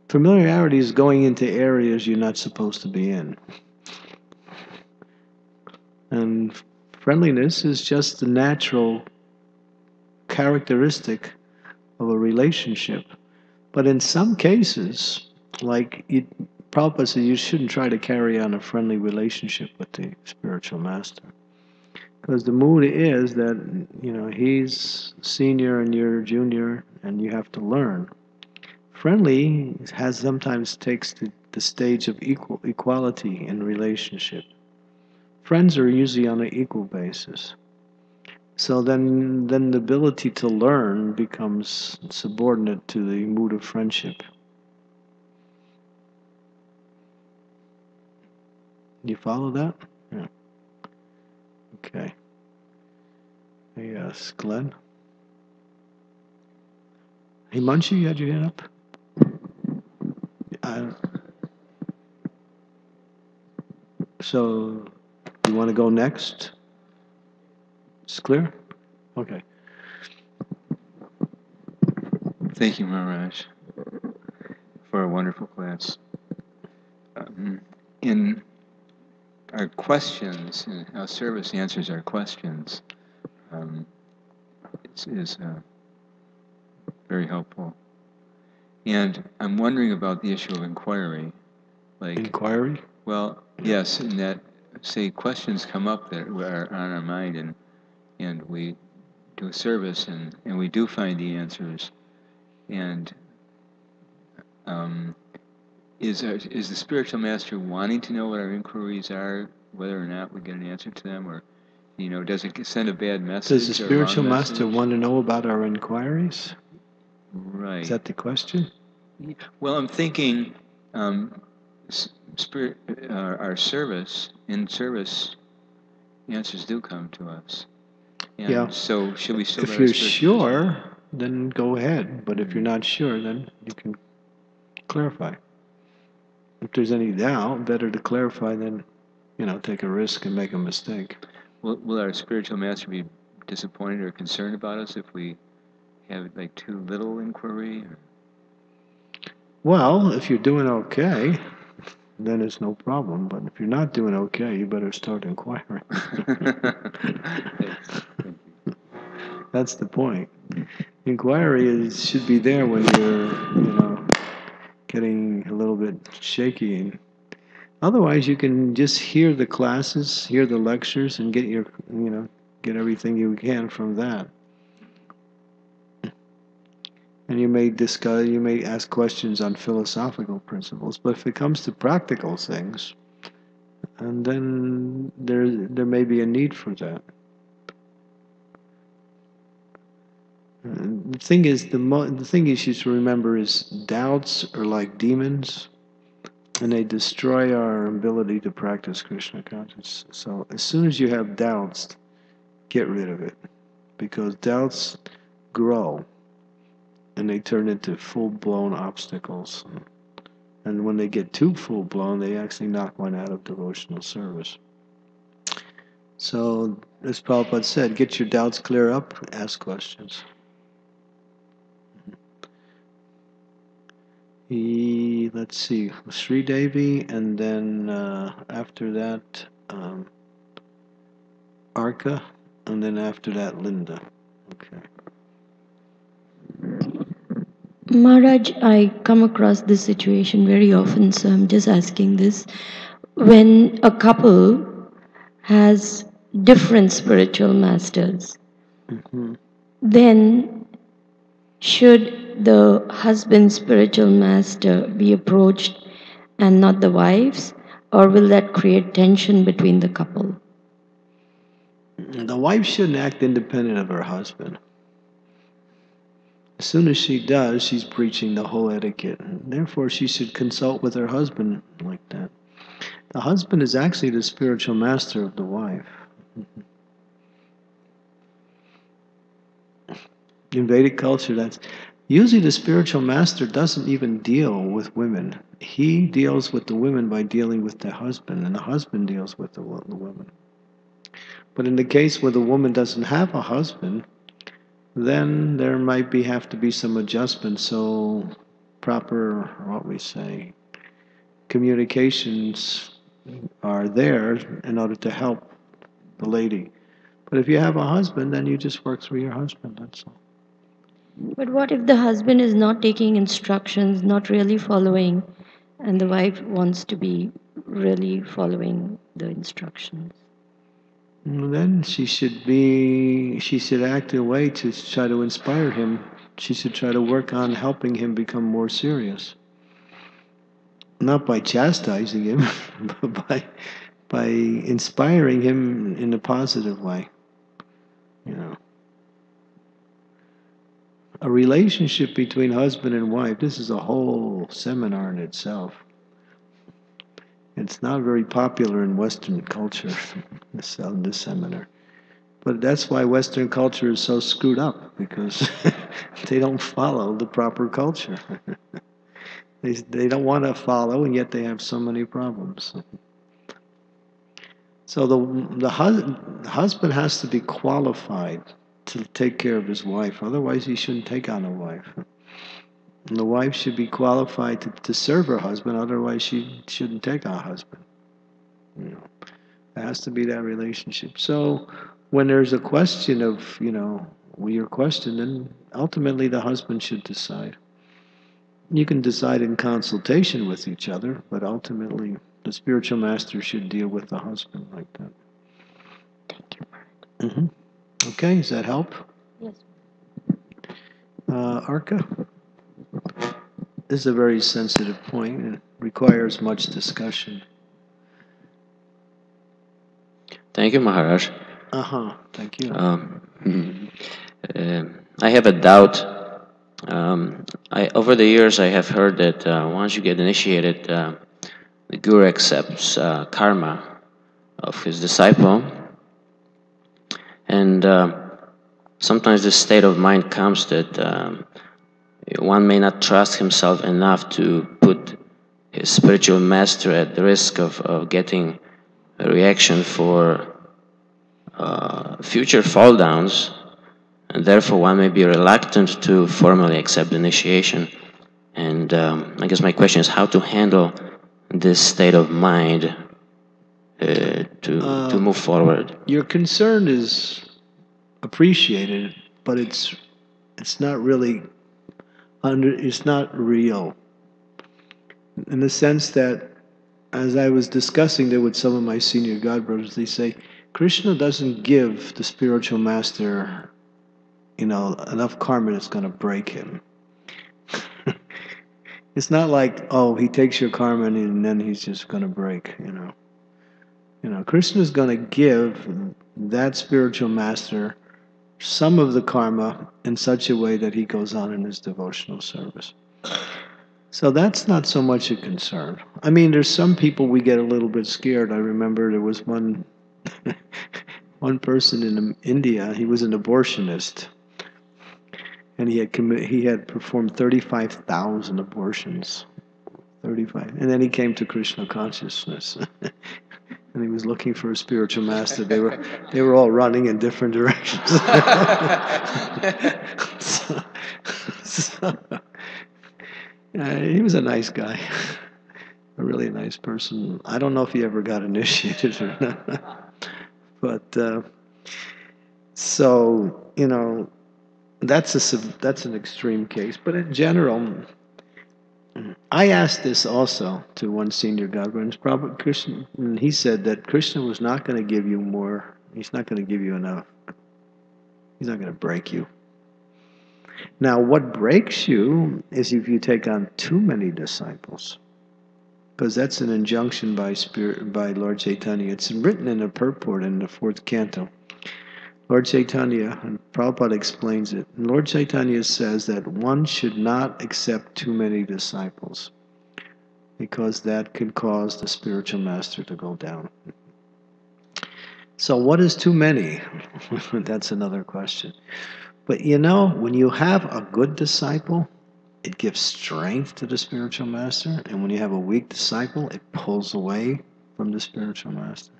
Familiarity is going into areas you're not supposed to be in. And friendliness is just the natural characteristic of a relationship. But in some cases, like Prabhupada said, you shouldn't try to carry on a friendly relationship with the spiritual master. Because the mood is that, he's senior and you're junior and you have to learn. Friendly sometimes takes the stage of equality in relationship. Friends are usually on an equal basis. So then the ability to learn becomes subordinate to the mood of friendship. You follow that? Yeah. Okay. Yes, Glenn? Hey, Munchie, you had your hand up? So, you want to go next? It's clear? Okay. Thank you, Maharaj, for a wonderful class. In our questions, and how service answers our questions, is very helpful. And I'm wondering about the issue of inquiry. Inquiry? Well, yes, in that, say, questions come up that are on our mind, and we do a service, and we do find the answers. And is the spiritual master wanting to know what our inquiries are, whether or not we get an answer to them, or does it send a bad message? Does the spiritual master want to know about our inquiries? Right. Is that the question? Well, I'm thinking our service, answers do come to us. And yeah. So should we still? If you're sure, then go ahead. But if you're not sure, then you can clarify. If there's any doubt, better to clarify than, take a risk and make a mistake. Will our spiritual master be disappointed or concerned about us if we have too little inquiry? Well, if you're doing okay, then it's no problem. But if you're not doing okay, you better start inquiring. That's the point. Inquiry should be there when you're, getting a little bit shaky. Otherwise, you can just hear the classes, hear the lectures, and get everything you can from that. And you may ask questions on philosophical principles, but if it comes to practical things, and then there may be a need for that. The thing is, the thing you should remember is doubts are like demons, and they destroy our ability to practice Krishna consciousness. So as soon as you have doubts, get rid of it, because doubts grow, and they turn into full-blown obstacles. And when they get too full-blown, they actually knock one out of devotional service. So, as Prabhupada said, get your doubts clear up, ask questions. Let's see, Sri Devi, and then after that, Arka, and then after that, Linda. Okay. Maharaj, I come across this situation very often, so I'm just asking this. When a couple has different spiritual masters, then should the husband's spiritual master be approached and not the wife's, or will that create tension between the couple? The wife shouldn't act independent of her husband. As soon as she does, she's breaching the whole etiquette. Therefore, she should consult with her husband like that. The husband is actually the spiritual master of the wife. In Vedic culture, that's usually the spiritual master doesn't even deal with women. He deals with the women by dealing with the husband, and the husband deals with the woman. But in the case where the woman doesn't have a husband, then there might have to be some adjustments. So proper, what we say, communications are there in order to help the lady. But if you have a husband, then you just work through your husband, that's all. But what if the husband is not taking instructions, not really following, and the wife wants to be really following the instructions? Then she should act in a way to try to inspire him. She should try to work on helping him become more serious. Not by chastising him, but by inspiring him in a positive way. You know. A relationship between husband and wife, this is a whole seminar in itself. It's not very popular in Western culture, this seminar. But that's why Western culture is so screwed up, because they don't follow the proper culture. They don't want to follow, and yet they have so many problems. So the husband has to be qualified to take care of his wife. Otherwise, he shouldn't take on a wife. And the wife should be qualified to serve her husband. Otherwise, she shouldn't take a husband. You know, it has to be that relationship. So when there's a question of, your question, then ultimately the husband should decide. You can decide in consultation with each other, but ultimately the spiritual master should deal with the husband like that. Thank you. Mm-hmm. Okay, does that help? Yes. Arka? This is a very sensitive point and requires much discussion. Thank you, Maharaj. Thank you. I have a doubt. Over the years, I have heard that once you get initiated, the guru accepts karma of his disciple, and sometimes this state of mind comes that one may not trust himself enough to put his spiritual master at the risk of getting a reaction for future fall downs, and therefore one may be reluctant to formally accept initiation. And I guess my question is how to handle this state of mind to move forward. Your concern is appreciated, but it's not really it's not real. In the sense that, as I was discussing there with some of my senior God brothers, they say Krishna doesn't give the spiritual master, enough karma that's going to break him. It's not like, he takes your karma and then he's just going to break, Krishna is going to give that spiritual master some of the karma in such a way that he goes on in his devotional service. So that's not so much a concern. I mean, there's some people we get a little bit scared. I remember there was one person in India. He was an abortionist, and he had performed 35,000 abortions. 35, and then he came to Krishna consciousness. And he was looking for a spiritual master. They were all running in different directions. He was a nice guy, a really nice person. I don't know if he ever got initiated or not. But that's an extreme case. But in general, I asked this also to one senior God brother, probably Krishna, and he said that Krishna was not going to give you more. He's not going to give you enough. He's not going to break you. Now, what breaks you is if you take on too many disciples, because that's an injunction by Lord Chaitanya. It's written in the purport in the 4th canto. Lord Chaitanya, and Prabhupada explains it. Lord Chaitanya says that one should not accept too many disciples because that could cause the spiritual master to go down. So what is too many? That's another question. But you know, when you have a good disciple, it gives strength to the spiritual master. And when you have a weak disciple, it pulls away from the spiritual master.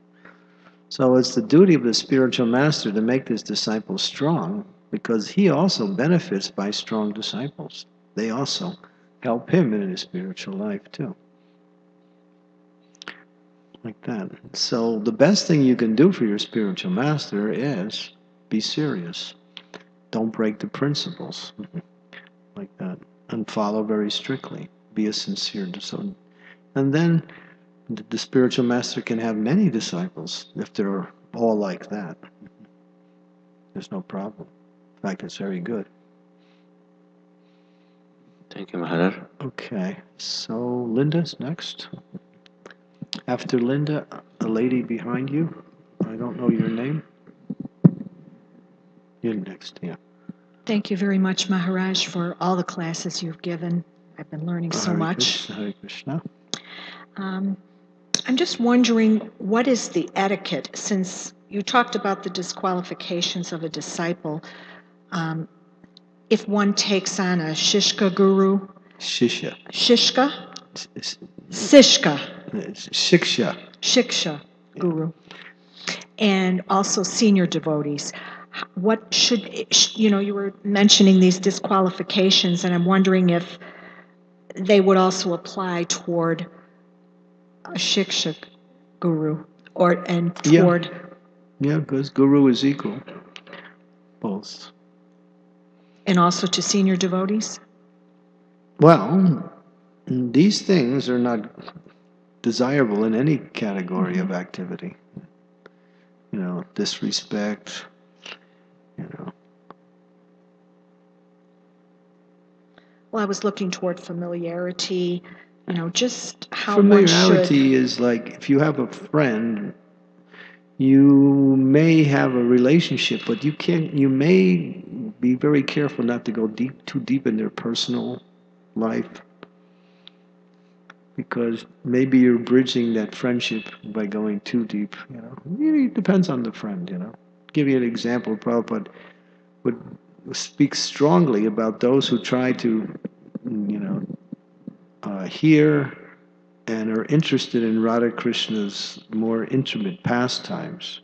So it's the duty of the spiritual master to make this disciple strong, because he also benefits by strong disciples. They also help him in his spiritual life too. Like that. So the best thing you can do for your spiritual master is be serious. Don't break the principles. Like that. And follow very strictly. Be a sincere disciple. And then the spiritual master can have many disciples if they're all like that. There's no problem. In fact, it's very good. Thank you, Maharaj. Okay, so Linda's next. After Linda, a lady behind you. I don't know your name. You're next, yeah. Thank you very much, Maharaj, for all the classes you've given. I've been learning so much. Hare Krishna. I'm just wondering, what is the etiquette, since you talked about the disqualifications of a disciple, if one takes on a Shishka guru? Shishya. Shishka? Sishka. Shiksha. Shiksha guru. And also senior devotees. What should, you were mentioning these disqualifications, and I'm wondering if they would also apply toward a Shiksha guru and toward... Yeah, because guru is equal. Both. And also to senior devotees? Well, these things are not desirable in any category of activity. Disrespect, Well, I was looking toward familiarity, just how Familiarity is like, if you have a friend, you may have a relationship, but you may be very careful not to go too deep in their personal life, because maybe you're bridging that friendship by going too deep. It depends on the friend. Give you an example. Prabhupada would speak strongly about those who try to, hear and are interested in Radha Krishna's more intimate pastimes.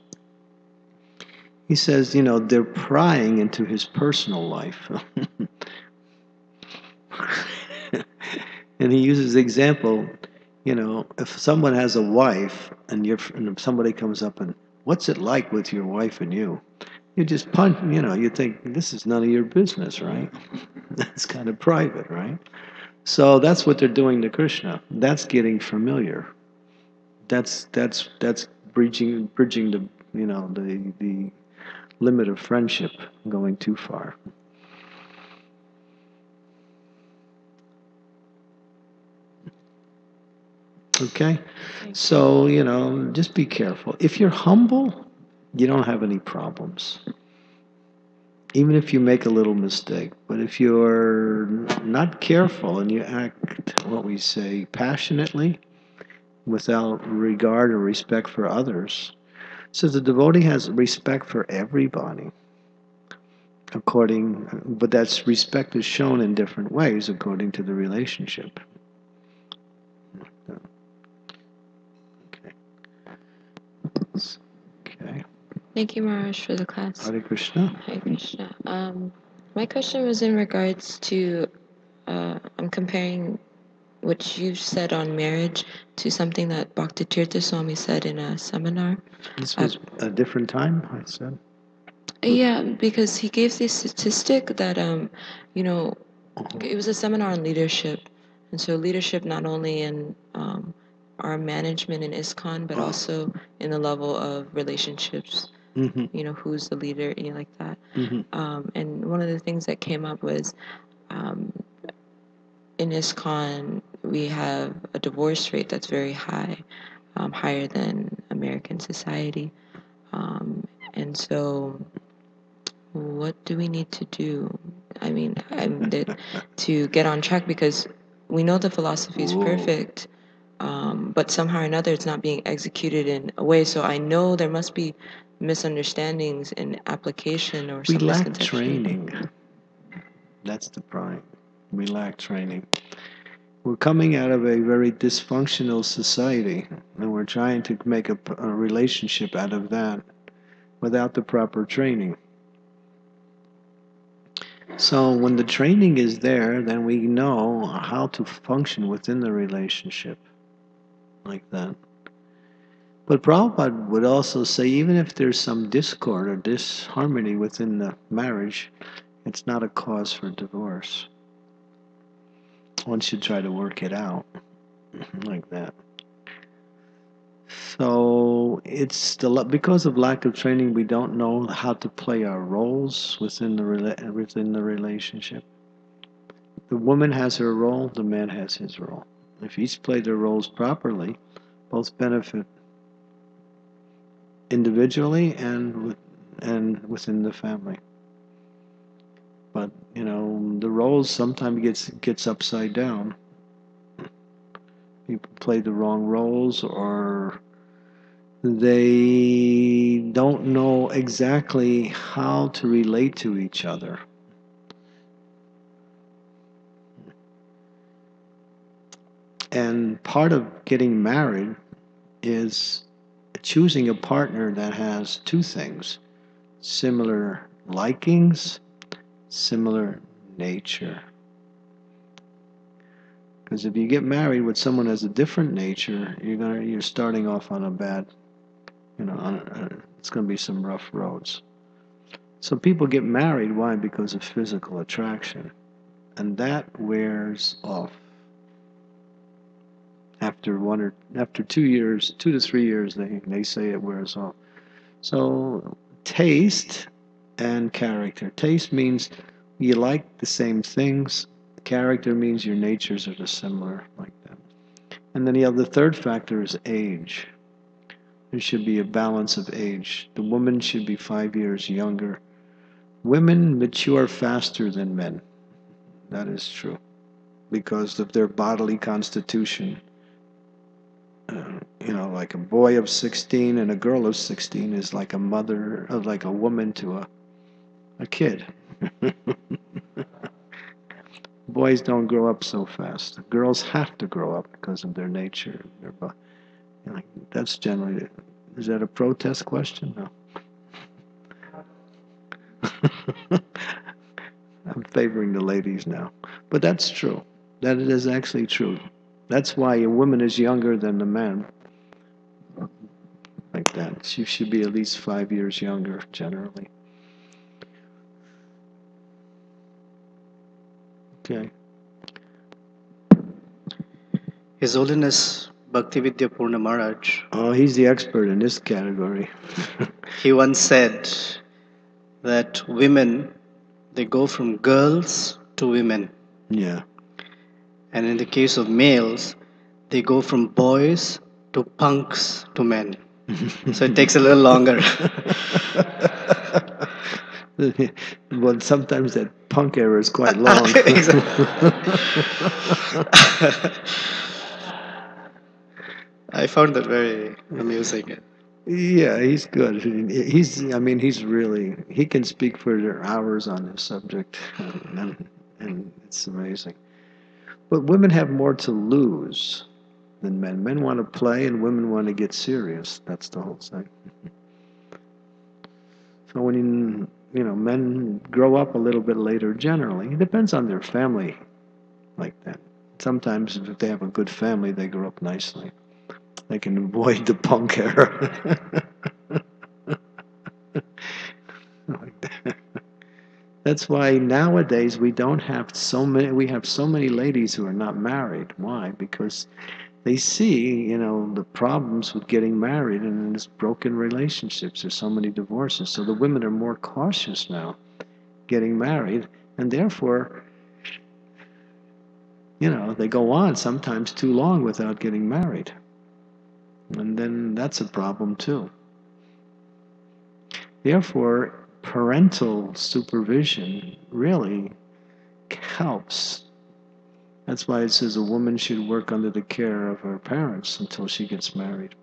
He says, they're prying into his personal life. And he uses the example, if someone has a wife and if somebody comes up and, what's it like with your wife and you? You just punch, you think, this is none of your business, right? That's kind of private, right? So that's what they're doing to Krishna. That's getting familiar. That's bridging the the limit of friendship, going too far. Okay? So, just be careful. If you're humble, you don't have any problems. Even if you make a little mistake. But if you're not careful and you act, what we say, passionately, without regard or respect for others, so the devotee has respect for everybody. But that respect is shown in different ways according to the relationship. Okay. Thank you, Maharaj, for the class. Hare Krishna. Hare Krishna. My question was in regards to, I'm comparing what you said on marriage to something that Bhaktitirtha Swami said in a seminar. This was a different time, I said. Yeah, because he gave this statistic that, it was a seminar on leadership. And so leadership not only in our management in ISKCON, but also in the level of relationships. Who's the leader, like that. And one of the things that came up was in ISKCON, we have a divorce rate that's very high, higher than American society. And so what do we need to do? I mean, to get on track, because we know the philosophy is perfect, but somehow or another it's not being executed in a way. So I know there must be misunderstandings in application or We some lack misconception. training. That's the problem. We lack training. We're coming out of a very dysfunctional society, and we're trying to make a relationship out of that without the proper training. So when the training is there, then we know how to function within the relationship like that. But Prabhupada would also say, even if there's some discord or disharmony within the marriage, it's not a cause for divorce. One should try to work it out like that. So it's because of lack of training, we don't know how to play our roles within the relationship. The woman has her role, the man has his role. If each play their roles properly, both benefit individually and within the family. But the roles sometimes gets upside down. People play the wrong roles, or they don't know exactly how to relate to each other. And part of getting married is choosing a partner that has two things: similar likings, similar nature. Because if you get married with someone who has a different nature, you're starting off on a bad, it's going to be some rough roads. So people get married, why? Because of physical attraction, and that wears off. After 2 years, 2 to 3 years, they say it wears off. So taste and character. Taste means you like the same things. Character means your natures are similar, like that. And then the third factor is age. There should be a balance of age. The woman should be 5 years younger. Women mature faster than men. That is true, because of their bodily constitution. Like a boy of 16 and a girl of 16 is like a mother, like a woman to a kid. Boys don't grow up so fast. Girls have to grow up because of their nature. That's generally. Is that a protest question? No. I'm favoring the ladies now, but that's true. That is actually true. That's why a woman is younger than the man. Like that. She should be at least 5 years younger, generally. Okay. His Holiness Bhaktividya Purna Maharaj. Oh, he's the expert in this category. He once said that women, they go from girls to women. Yeah. And in the case of males, they go from boys to punks to men. So it takes a little longer. Well, sometimes that punk era is quite long. I found that very amusing. Yeah, he's good. He can speak for hours on this subject, and it's amazing. But women have more to lose than men. Men want to play, and women want to get serious. That's the whole thing. So when men grow up a little bit later, generally, it depends on their family, like that. Sometimes if they have a good family, they grow up nicely. They can avoid the punk era. Like that. That's why nowadays we have so many ladies who are not married. Why? Because they see, the problems with getting married and this broken relationships. There's so many divorces. So the women are more cautious now getting married, and therefore, they go on sometimes too long without getting married. And then that's a problem too. Therefore, parental supervision really helps. That's why it says a woman should work under the care of her parents until she gets married.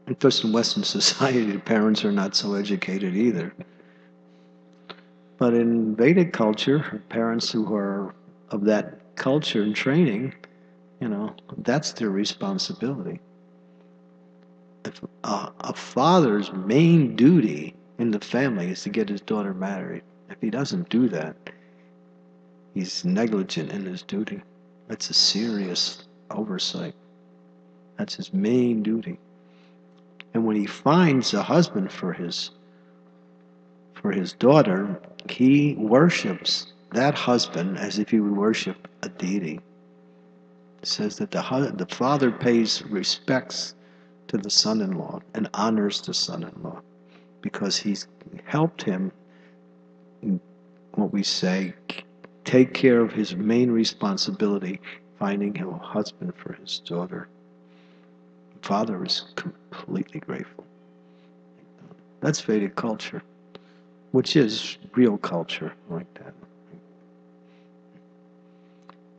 Of course, in Western society, the parents are not so educated either. But in Vedic culture, parents who are of that culture and training, that's their responsibility. If a father's main duty in the family is to get his daughter married. If he doesn't do that, he's negligent in his duty. That's a serious oversight. That's his main duty. And when he finds a husband for his daughter, he worships that husband as if he would worship a deity. It says that the father pays respects to the son-in-law and honors the son-in-law because he's helped him, what we say, take care of his main responsibility, finding him a husband for his daughter. The father is completely grateful. That's Vedic culture, which is real culture like that.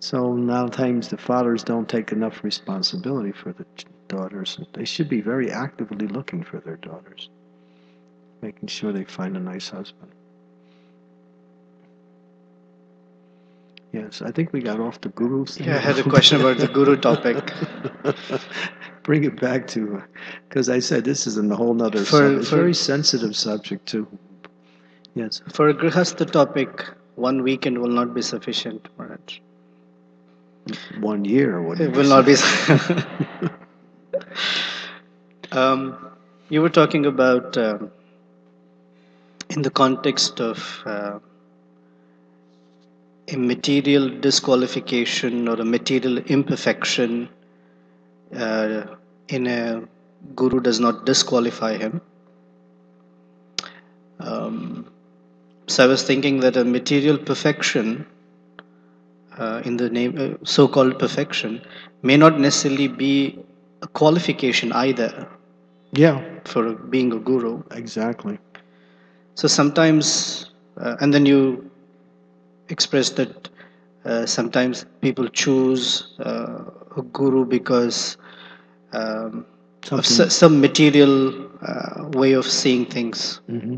So now times the fathers don't take enough responsibility for the daughters. They should be very actively looking for their daughters, making sure they find a nice husband. Yes, I think we got off the guru thing. Yeah, I had a question about the guru topic. Bring it back to, because I said this is a whole nother subject. It's a very sensitive subject too. Yes. For a grihastha topic, 1 weekend will not be sufficient, Maharaj. 1 year would It will not be. You were talking about in the context of a material disqualification or a material imperfection in a guru does not disqualify him. So I was thinking that a material perfection in the name so-called perfection may not necessarily be a qualification either. Yeah. For being a guru. Exactly. So sometimes, and then you expressed that sometimes people choose a guru because of some material way of seeing things. Mm-hmm.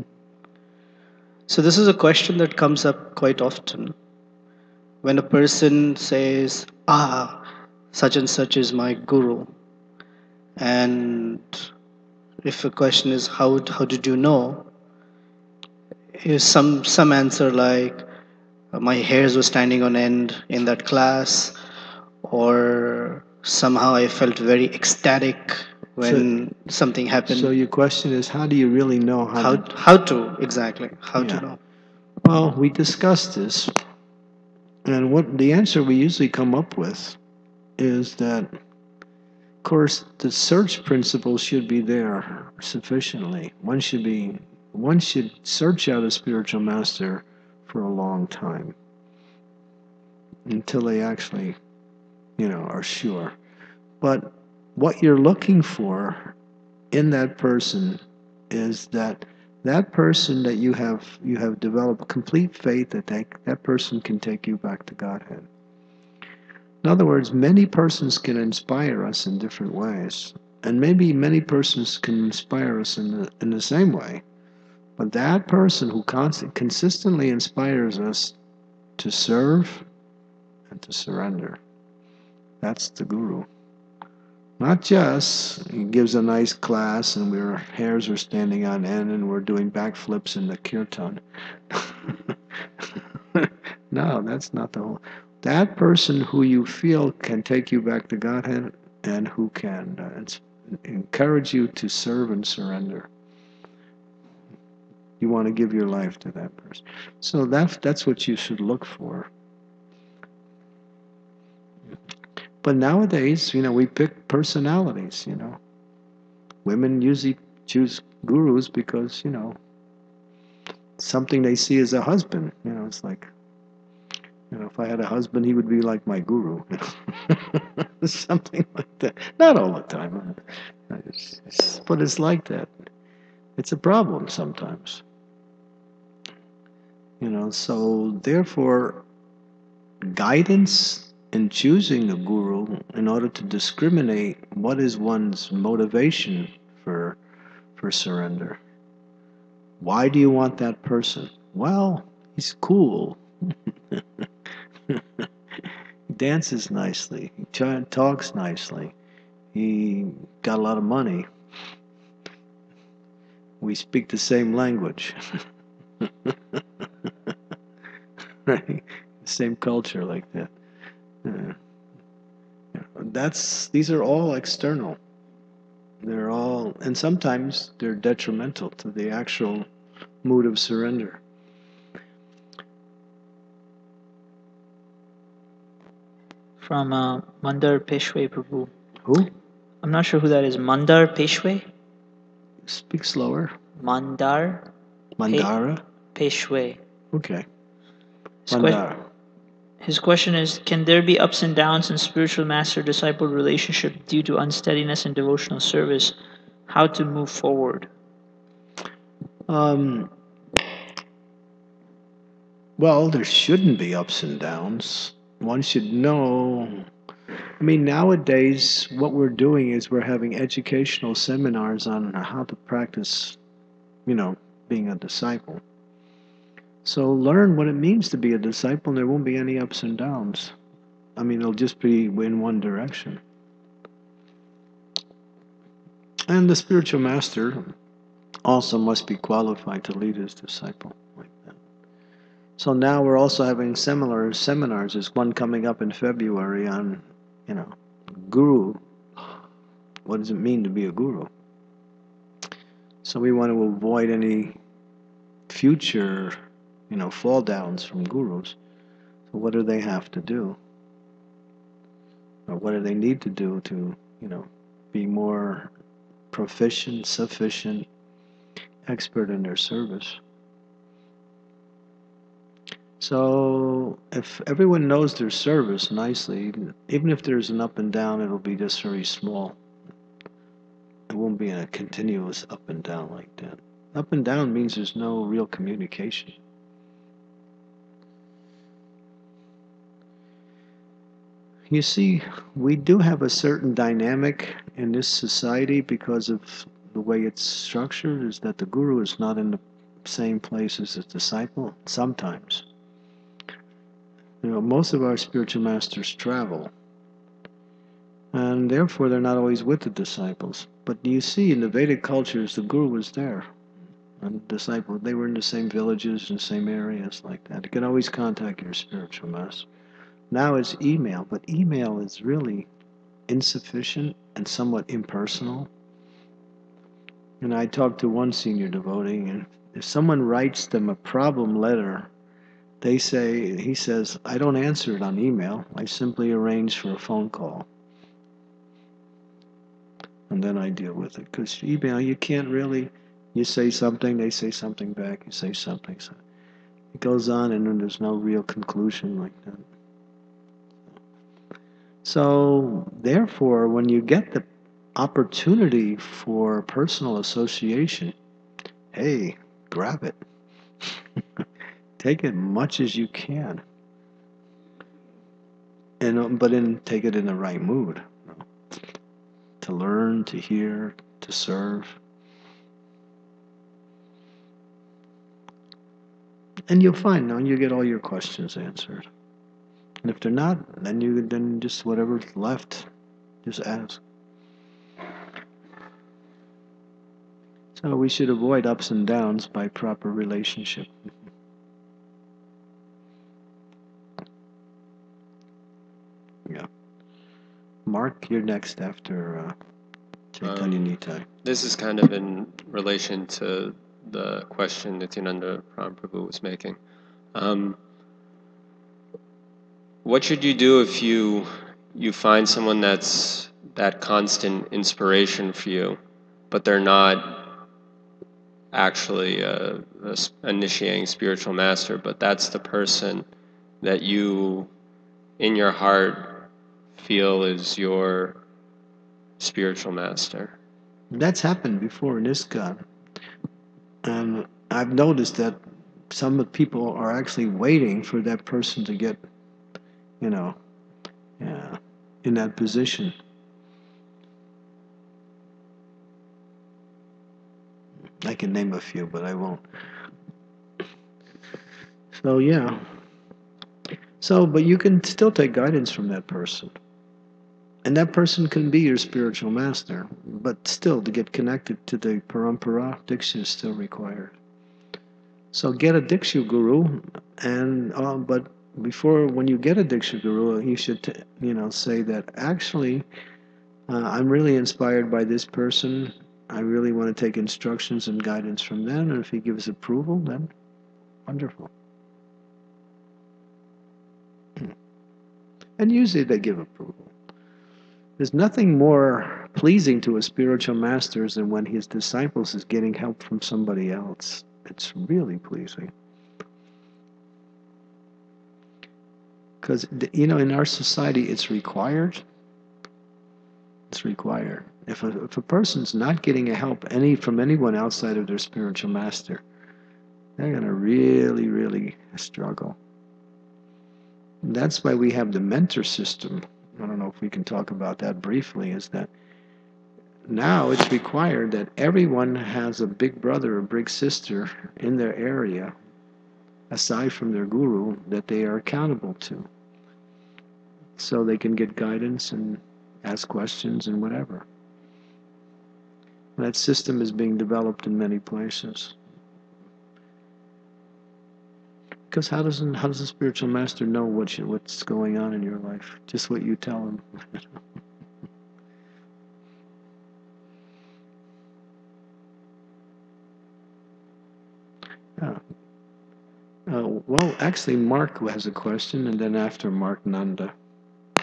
So this is a question that comes up quite often. When a person says, such and such is my guru, and if a question is, how did you know? Is some answer like, my hairs were standing on end in that class, or somehow I felt very ecstatic when something happened. So your question is, how do you really know how to exactly how to know? Well, we discussed this, and what the answer we usually come up with is that, of course, the search principle should be there sufficiently. One should search out a spiritual master for a long time until they actually, are sure. But what you're looking for in that person is that person that you have developed complete faith that that person can take you back to Godhead. In other words, many persons can inspire us in different ways, and maybe many persons can inspire us in the same way. But that person who consistently inspires us to serve and to surrender, that's the guru. Not just he gives a nice class and our hairs are standing on end and we're doing backflips in the kirtan. No, that's not the whole. That person who you feel can take you back to Godhead and who can encourage you to serve and surrender. You want to give your life to that person. So that's what you should look for. But nowadays, we pick personalities, Women usually choose gurus because, something they see as a husband. It's like, if I had a husband, he would be like my guru. Something like that. Not all the time. But it's like that. It's a problem sometimes. So therefore, guidance in choosing a guru in order to discriminate what is one's motivation for surrender. Why do you want that person? Well, he's cool. He dances nicely. He talks nicely. He got a lot of money. We speak the same language. Right? Same culture like that. These are all external. They're all, and sometimes they're detrimental to the actual mood of surrender. From Mandar Peshwe Prabhu. Who? I'm not sure who that is. Mandar Peshwe? Speak slower. Mandar Mandara? Peshwe. Okay. Mandara. His question is, can there be ups and downs in spiritual master-disciple relationship due to unsteadiness in devotional service? How to move forward? Well, there shouldn't be ups and downs. One should know. I mean, nowadays, what we're doing is we're having educational seminars on how to practice, being a disciple. So learn what it means to be a disciple, and there won't be any ups and downs. I mean, it'll just be in one direction. And the spiritual master also must be qualified to lead his disciple like that. So now we're also having seminars. There's one coming up in February on, guru. What does it mean to be a guru? So we want to avoid any future, fall downs from gurus. So what do they have to do? Or what do they need to do to, be more proficient, sufficient, expert in their service? So if everyone knows their service nicely, even if there's an up and down, it'll be just very small. It won't be a continuous up and down like that. Up and down means there's no real communication. You see, we do have a certain dynamic in this society because of the way it's structured, is that the guru is not in the same place as the disciple sometimes. Most of our spiritual masters travel, and therefore they're not always with the disciples. But you see, in the Vedic cultures, the guru was there, and the disciple, they were in the same villages and same areas like that. You can always contact your spiritual master. Now it's email, but email is really insufficient and somewhat impersonal. And I talked to one senior devotee, and if someone writes them a problem letter, he says, I don't answer it on email. I simply arrange for a phone call. And then I deal with it. Because email, you can't really, you say something, they say something back, you say something. So it goes on, and then there's no real conclusion like that. So, therefore, when you get the opportunity for personal association, hey, grab it. Take it much as you can. But take it in the right mood. To learn, to hear, to serve. And you'll find, you get all your questions answered. And if they're not, then just whatever's left, just ask. So we should avoid ups and downs by proper relationship. Yeah. Mark, you're next after Chaitanya Nitai. This is kind of in relation to the question Nityananda Prabhu was making. What should you do if you find someone that's that constant inspiration for you, but they're not actually a initiating spiritual master, but that's the person that you, in your heart, feel is your spiritual master? That's happened before in ISKCON. I've noticed that some people are actually waiting for that person to get, you know, in that position. I can name a few, but I won't. So yeah. So, but you can still take guidance from that person. And that person can be your spiritual master, but still to get connected to the parampara, Diksha is still required. So get a Diksha guru, and but before, when you get a Diksha guru, you should say that actually I'm really inspired by this person. I really want to take instructions and guidance from them, and if he gives approval, then wonderful. And usually they give approval. There's nothing more pleasing to a spiritual master than when his disciples is getting help from somebody else. It's really pleasing. Because, in our society, it's required. It's required. If a person's not getting a help from anyone outside of their spiritual master, they're going to really, really struggle. And that's why we have the mentor system. I don't know if we can talk about that briefly, is that now it's required that everyone has a big brother or big sister in their area, aside from their guru, that they are accountable to. So they can get guidance and ask questions and whatever. That system is being developed in many places. Because how does a spiritual master know what's going on in your life? Just what you tell him. Well, actually, Mark has a question, and then after Mark, Nanda.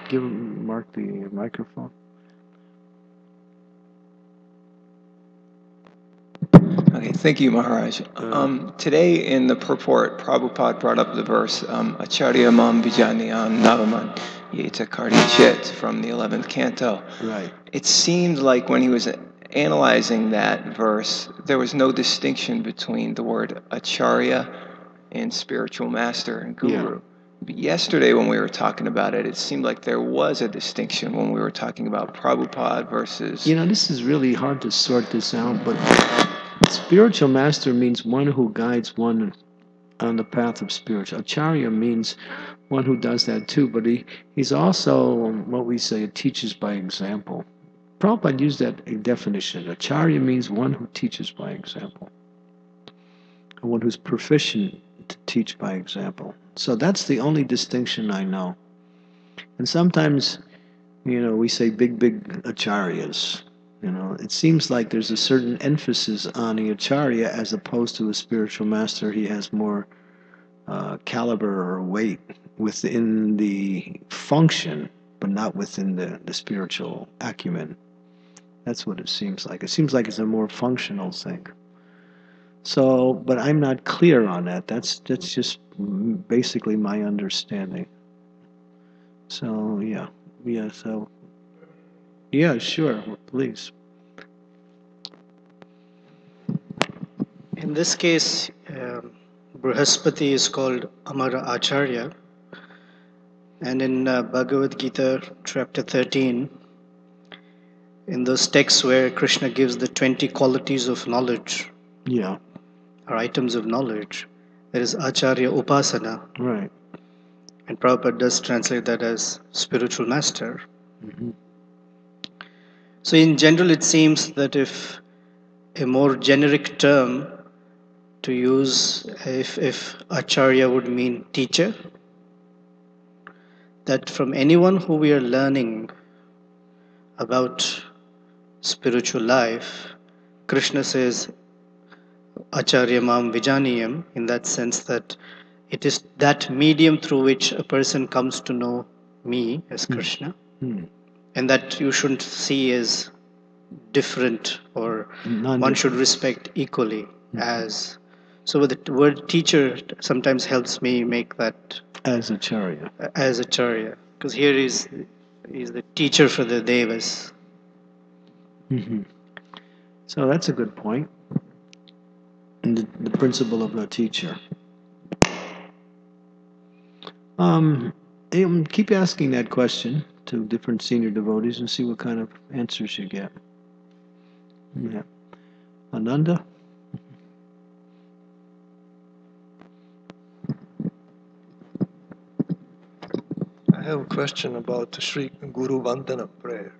Give Mark the microphone. Okay, thank you, Maharaj. Today in the purport, Prabhupada brought up the verse, Acharya Mam Vijanayan Navaman Yeta Kardi Chit from the 11th canto. Right. It seemed like when he was analyzing that verse, there was no distinction between the word Acharya and spiritual master and guru. Yeah. But yesterday when we were talking about it, it seemed like there was a distinction when we were talking about Prabhupada versus... This is really hard to sort this out, but spiritual master means one who guides one on the path of spiritual. Acharya means one who does that too, but he's also what we say, teaches by example. Prabhupada used that definition. Acharya means one who teaches by example, one who's proficient to teach by example. So that's the only distinction I know. And sometimes, we say big acharyas. It seems like there's a certain emphasis on the acharya as opposed to a spiritual master. He has more caliber or weight within the function, but not within the spiritual acumen. That's what it seems like. It seems like it's a more functional thing. So, but I'm not clear on that. That's just basically my understanding. So, yeah. Yeah, sure, please. In this case, Brihaspati is called Amara Acharya. And in Bhagavad Gita, chapter 13, in those texts where Krishna gives the 20 qualities of knowledge, or items of knowledge, there is Acharya Upasana. Right. And Prabhupada does translate that as spiritual master. Mm-hmm. So in general, it seems that if a more generic term to use, if Acharya would mean teacher, that from anyone who we are learning about spiritual life, Krishna says, Acharya Mam Vijaniyam, in that sense that it is that medium through which a person comes to know me as Krishna, and that you shouldn't see as different or one should respect equally as. So the word teacher sometimes helps me make that as Acharya. As Acharya, because here is the teacher for the Devas. Mm-hmm. So that's a good point. the principle of a teacher. Keep asking that question to different senior devotees and see what kind of answers you get. Yeah. Ananda? I have a question about the Sri Guru Vandana prayer.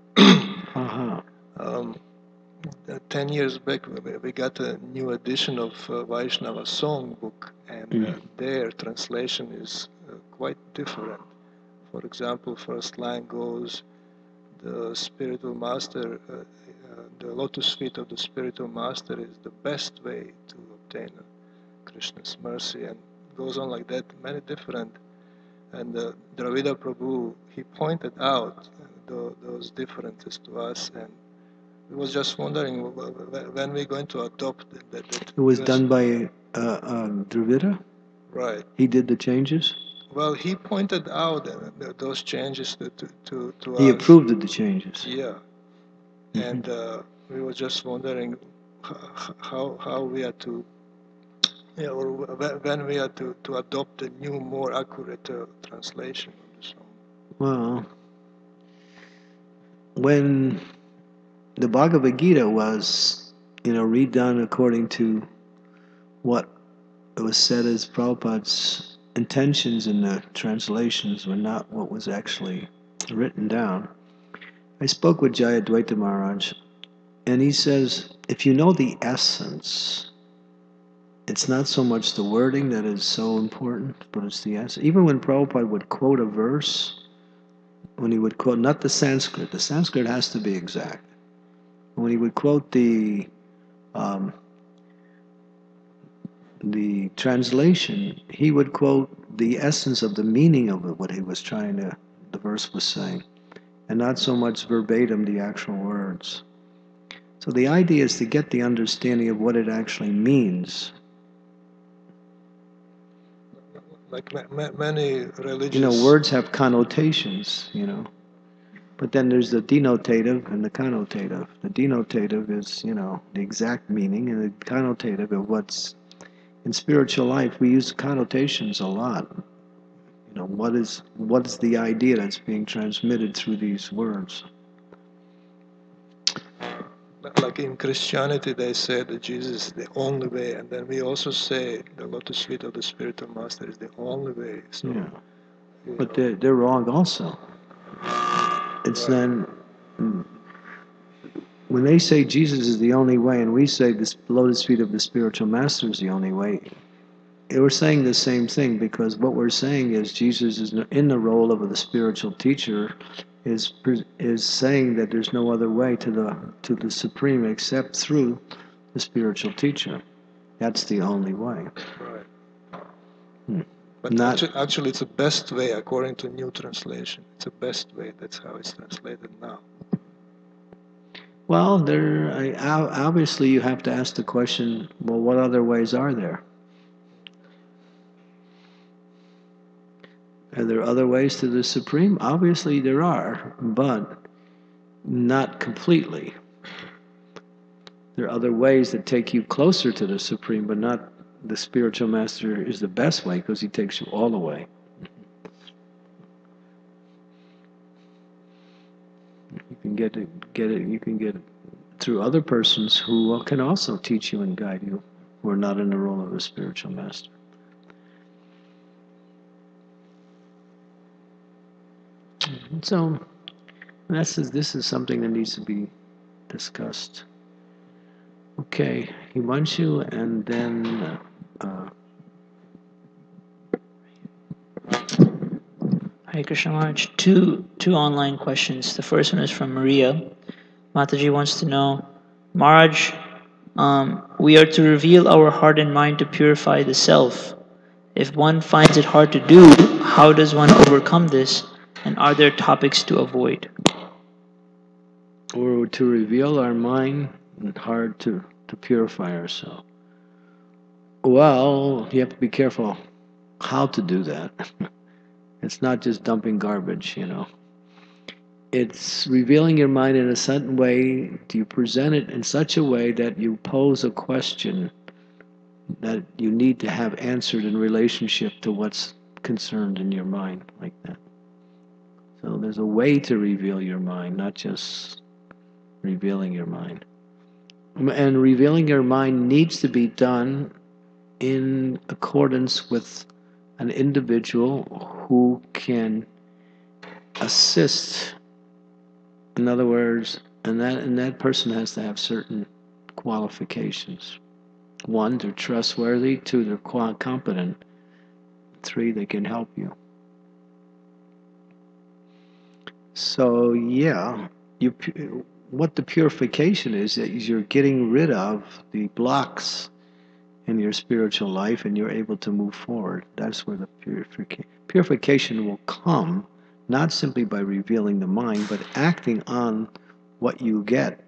10 years back, we got a new edition of Vaishnava songbook, and their translation is quite different. For example, first line goes, the spiritual master, the lotus feet of the spiritual master is the best way to obtain Krishna's mercy, and goes on like that, many different. And Dravida Prabhu, he pointed out those differences to us, and we was just wondering when we're going to adopt that. It was done by Dravida? Right. He did the changes? Well, he pointed out those changes to us. He approved of the changes. Yeah. And we were just wondering how we are to, or when we are to adopt a new, more accurate translation of the song. Well, when the Bhagavad Gita was, redone according to what it was said as Prabhupada's intentions in the translations were not what was actually written down. I spoke with Jayadvaita Maharaj, and he says, if you know the essence, it's not so much the wording that is so important, but it's the essence. Even when Prabhupada would quote a verse, when he would quote, not the Sanskrit has to be exact. When he would quote the translation, he would quote the essence of the meaning of it, what he was the verse was saying, and not so much verbatim the actual words. So the idea is to get the understanding of what it actually means. Like many religious... words have connotations, But then there's the denotative and the connotative. The denotative is, the exact meaning, and the connotative of what's... In spiritual life, we use connotations a lot. What is the idea that's being transmitted through these words? Like in Christianity, they say that Jesus is the only way, and then we also say the lotus feet of the spiritual master is the only way. So, yeah, but they're wrong also. It's then when they say Jesus is the only way, and we say the lotus feet of the spiritual master is the only way, we're saying the same thing, because what we're saying is Jesus is in the role of the spiritual teacher, is saying that there's no other way to the Supreme except through the spiritual teacher. That's the only way. Right. But actually, it's the best way according to new translation. It's the best way. That's how it's translated now. Well, obviously you have to ask the question, well, what other ways are there? Are there other ways to the Supreme? Obviously there are, but not completely. There are other ways that take you closer to the Supreme, but not the spiritual master is the best way, because he takes you all the way. You can get it. You can get it through other persons who can also teach you and guide you, who are not in the role of a spiritual master. So, this is something that needs to be discussed. Okay, Himanshu, and then Hare Krishna Maharaj. Two online questions. The first one is from Maria. Mataji wants to know, Maharaj, we are to reveal our heart and mind to purify the self. If one finds it hard to do, how does one overcome this? And are there topics to avoid? Or to reveal our mind and heart to purify ourselves. Well, you have to be careful how to do that. It's not just dumping garbage, It's revealing your mind in a certain way. Do you present it in such a way that you pose a question that you need to have answered in relationship to what's concerned in your mind, like that. So there's a way to reveal your mind, not just revealing your mind. And revealing your mind needs to be done in accordance with an individual who can assist. In other words, and that person has to have certain qualifications. 1, they're trustworthy. 2, they're competent. 3, they can help you. So yeah, what the purification is you're getting rid of the blocks in your spiritual life, and you're able to move forward. That's where the purification will come, not simply by revealing the mind, but acting on what you get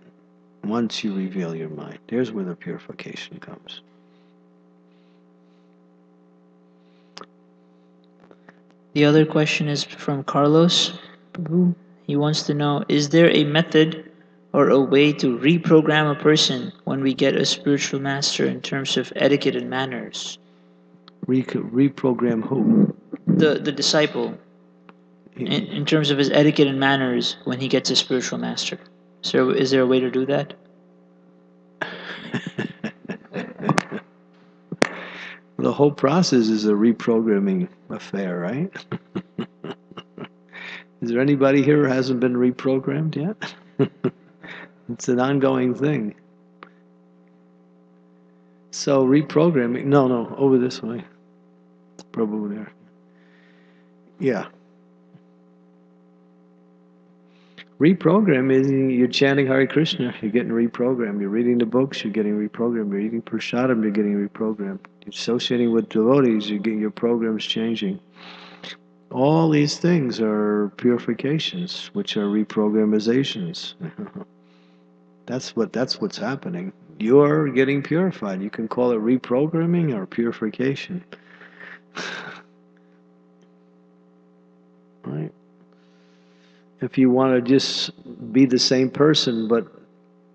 once you reveal your mind. There's where the purification comes. The other question is from Carlos. He wants to know, is there a method or a way to reprogram a person when we get a spiritual master in terms of etiquette and manners? Reprogram who? The disciple. In terms of his etiquette and manners when he gets a spiritual master. So is there a way to do that? The whole process is a reprogramming affair, right? Is there anybody here who hasn't been reprogrammed yet? It's an ongoing thing. So reprogramming, no, over this way. Prabhu there. Yeah. Reprogram is you're chanting Hare Krishna, you're getting reprogrammed. You're reading the books, you're getting reprogrammed. You're eating prasadam, you're getting reprogrammed. You're associating with devotees, you're getting your programs changing. All these things are purifications, which are reprogramizations. That's what's happening. You're getting purified. You can call it reprogramming or purification. Right? If you want to just be the same person, but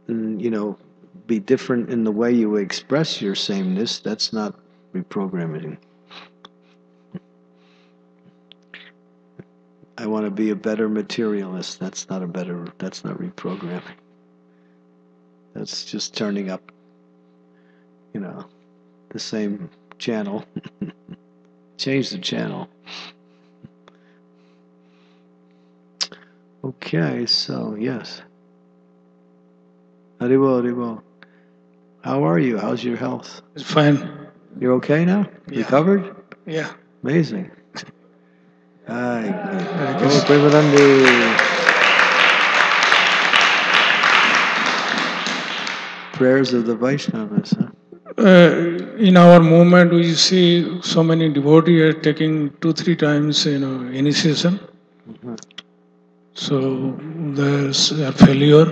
be different in the way you express your sameness, that's not reprogramming. I want to be a better materialist. That's not reprogramming. That's just turning up, the same channel. Change the channel. Okay, so yes. Haribo. How are you? How's your health? It's fine. You're okay now? Yeah. Recovered? Yeah. Amazing. Prayers of the Vaishnavas, huh? In our movement, we see so many devotees are taking 2-3 times, initiation. Mm-hmm. So there's a failure.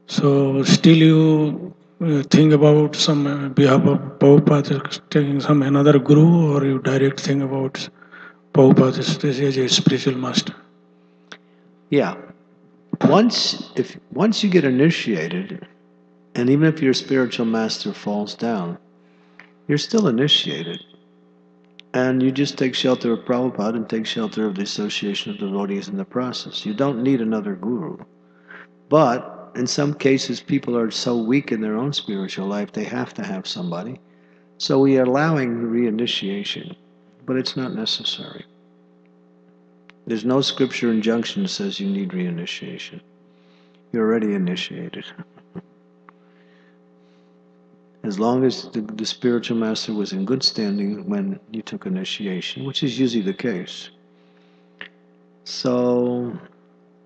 So still you think about some behalf of Prabhupada taking some another guru, or you direct think about Prabhupada as a spiritual master? Yeah. Once you get initiated, and even if your spiritual master falls down, you're still initiated. And you just take shelter of Prabhupada and take shelter of the association of devotees in the process. You don't need another guru. But in some cases, people are so weak in their own spiritual life, they have to have somebody. So we are allowing reinitiation, but it's not necessary. There's no scripture injunction that says you need reinitiation. You're already initiated. As long as the spiritual master was in good standing when you took initiation, which is usually the case. So,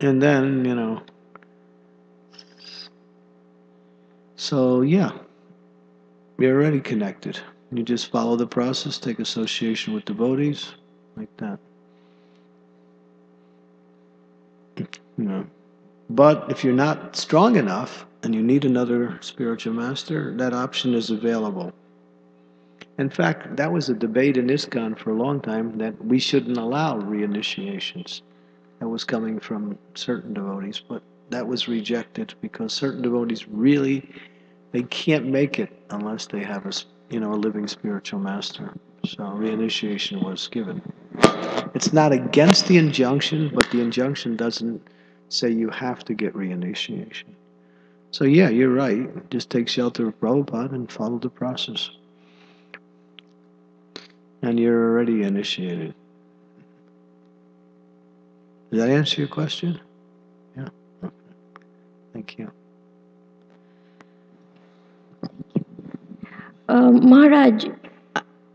and then, so yeah, you're already connected. You just follow the process, take association with devotees, like that. But if you're not strong enough and you need another spiritual master, that option is available. In fact, that was a debate in ISKCON for a long time, that we shouldn't allow reinitiations. That was coming from certain devotees, but that was rejected because certain devotees really, they can't make it unless they have a living spiritual master. So reinitiation was given. It's not against the injunction, but the injunction doesn't say you have to get reinitiation. So yeah, you're right. Just take shelter of Prabhupada and follow the process. And you're already initiated. Did that answer your question? Yeah. Okay. Thank you. Maharaj,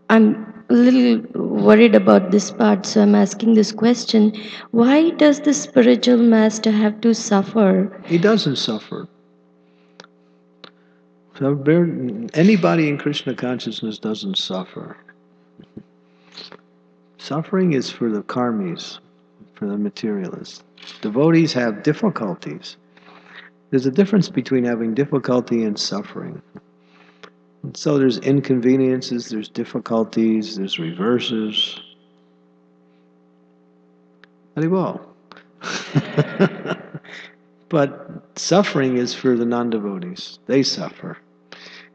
I'm a little worried about this part, so I'm asking this question. Why does the spiritual master have to suffer? He doesn't suffer. So anybody in Krishna consciousness doesn't suffer. Suffering is for the karmis, for the materialists. Devotees have difficulties. There's a difference between having difficulty and suffering. And so there's inconveniences, there's difficulties, there's reverses. Haribol. But suffering is for the non-devotees. They suffer.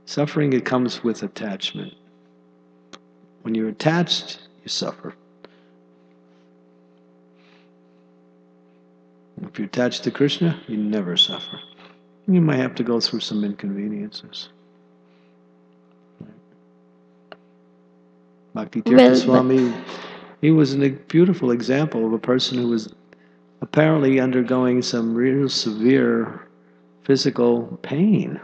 Suffering, it comes with attachment. When you're attached, you suffer. If you're attached to Krishna, you never suffer. You might have to go through some inconveniences. Bhakti-tirtha Swami, he was a beautiful example of a person who was apparently undergoing some real severe physical pain.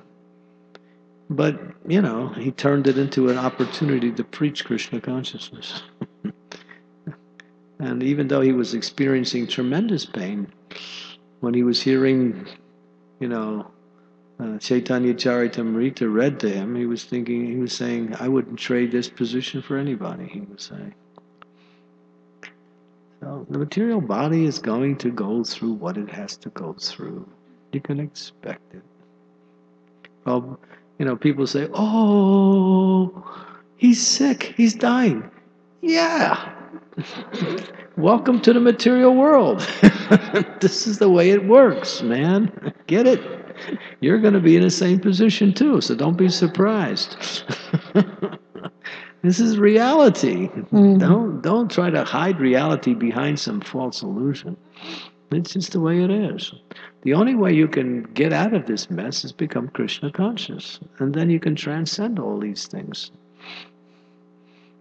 But, he turned it into an opportunity to preach Krishna consciousness. And even though he was experiencing tremendous pain, when he was hearing, Chaitanya Charitamrita read to him, he was saying, I wouldn't trade this position for anybody, he was saying. So the material body is going to go through what it has to go through. You can expect it. Well, people say, oh, he's sick, he's dying. Yeah. Welcome to the material world. This is the way it works, man. Get it? You're going to be in the same position too, so don't be surprised. This is reality. Don't try to hide reality behind some false illusion. It's just the way it is. The only way you can get out of this mess is become Krishna conscious, and then you can transcend all these things.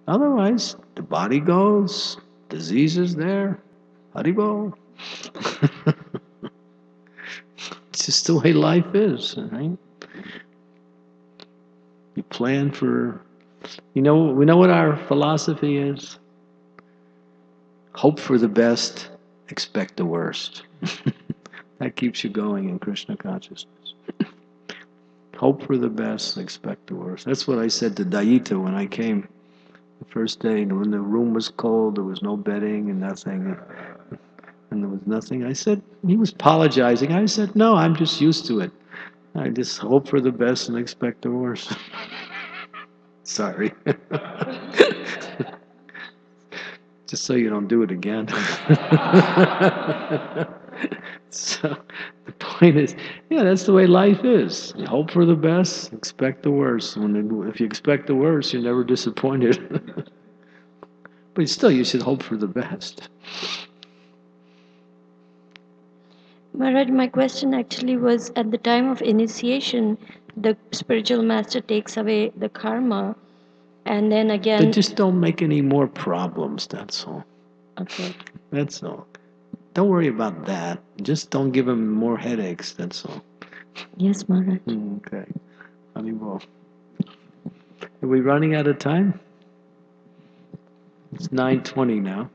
Otherwise, the body goes, disease is there, Haribol. It's just the way life is, right? You plan for, we know what our philosophy is? Hope for the best, expect the worst. That keeps you going in Krishna consciousness. Hope for the best, expect the worst. That's what I said to Dayita when I came the first day. When the room was cold, there was no bedding and nothing. And there was nothing. I said, he was apologizing. I said, no, I'm just used to it. I just hope for the best and expect the worst. Sorry. Just so you don't do it again. So the point is, that's the way life is. You hope for the best, expect the worst. If you expect the worst, you're never disappointed. But still, you should hope for the best. Maharaj, my question actually was, at the time of initiation, the spiritual master takes away the karma, and then again... They just don't make any more problems, that's all. Okay. That's all. Don't worry about that. Just don't give him more headaches, that's all. Yes, Maharaj. Okay. Haribol. Are we running out of time? It's 9:20 now.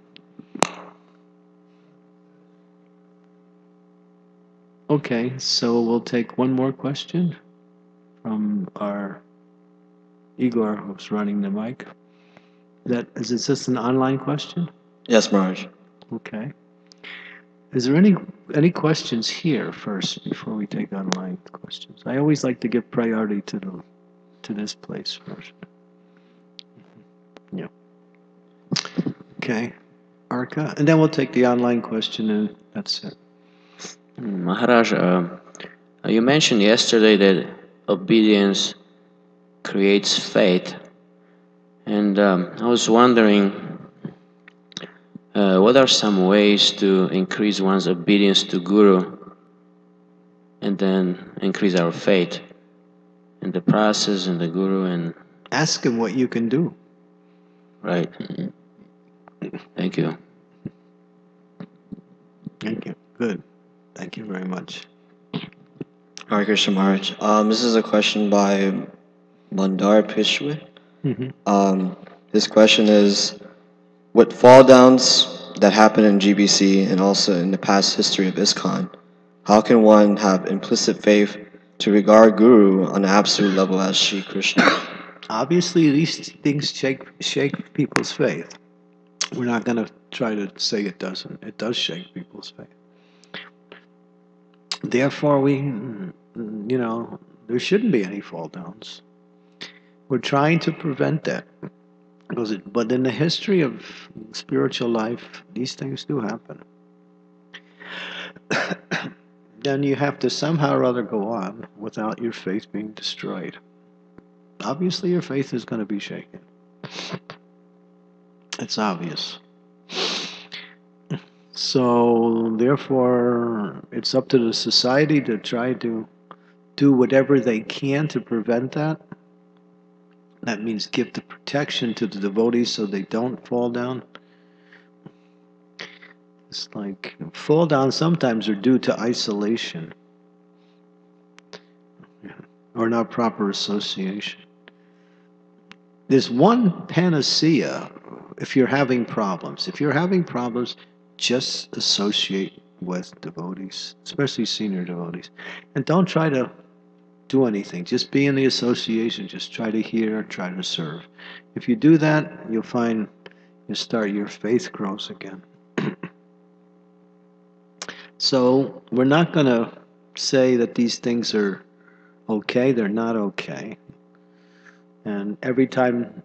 Okay, so we'll take one more question from our Igor, who's running the mic. Is it just an online question? Yes, Maharaj. Okay. Is there any questions here first before we take online questions? I always like to give priority to this place first. Yeah. Okay. Arka, and then we'll take the online question, and that's it. Maharaj, you mentioned yesterday that obedience creates faith. And I was wondering, what are some ways to increase one's obedience to Guru and then increase our faith in the process and the Guru and... Ask him what you can do. Right. Thank you. Thank you. Good. Thank you very much. Hare Krishna Maharaj. This is a question by Mandar Pishwe. His question is, with fall downs that happen in GBC and also in the past history of ISKCON, how can one have implicit faith to regard Guru on an absolute level as Sri Krishna? Obviously, these things shake people's faith. We're not going to try to say it doesn't. It does shake people's faith. Therefore, there shouldn't be any fall downs. We're trying to prevent that. But in the history of spiritual life, these things do happen. Then you have to somehow or other go on without your faith being destroyed. Obviously, your faith is going to be shaken. It's obvious. So, therefore, it's up to the society to try to do whatever they can to prevent that. That means give the protection to the devotees so they don't fall down. It's like fall down sometimes are due to isolation or not proper association. There's one panacea if you're having problems. If you're having problems, just associate with devotees, especially senior devotees. And don't try to do anything. Just be in the association. Just try to hear, try to serve. If you do that, you'll find your faith grows again. So we're not going to say that these things are okay. They're not okay. And every time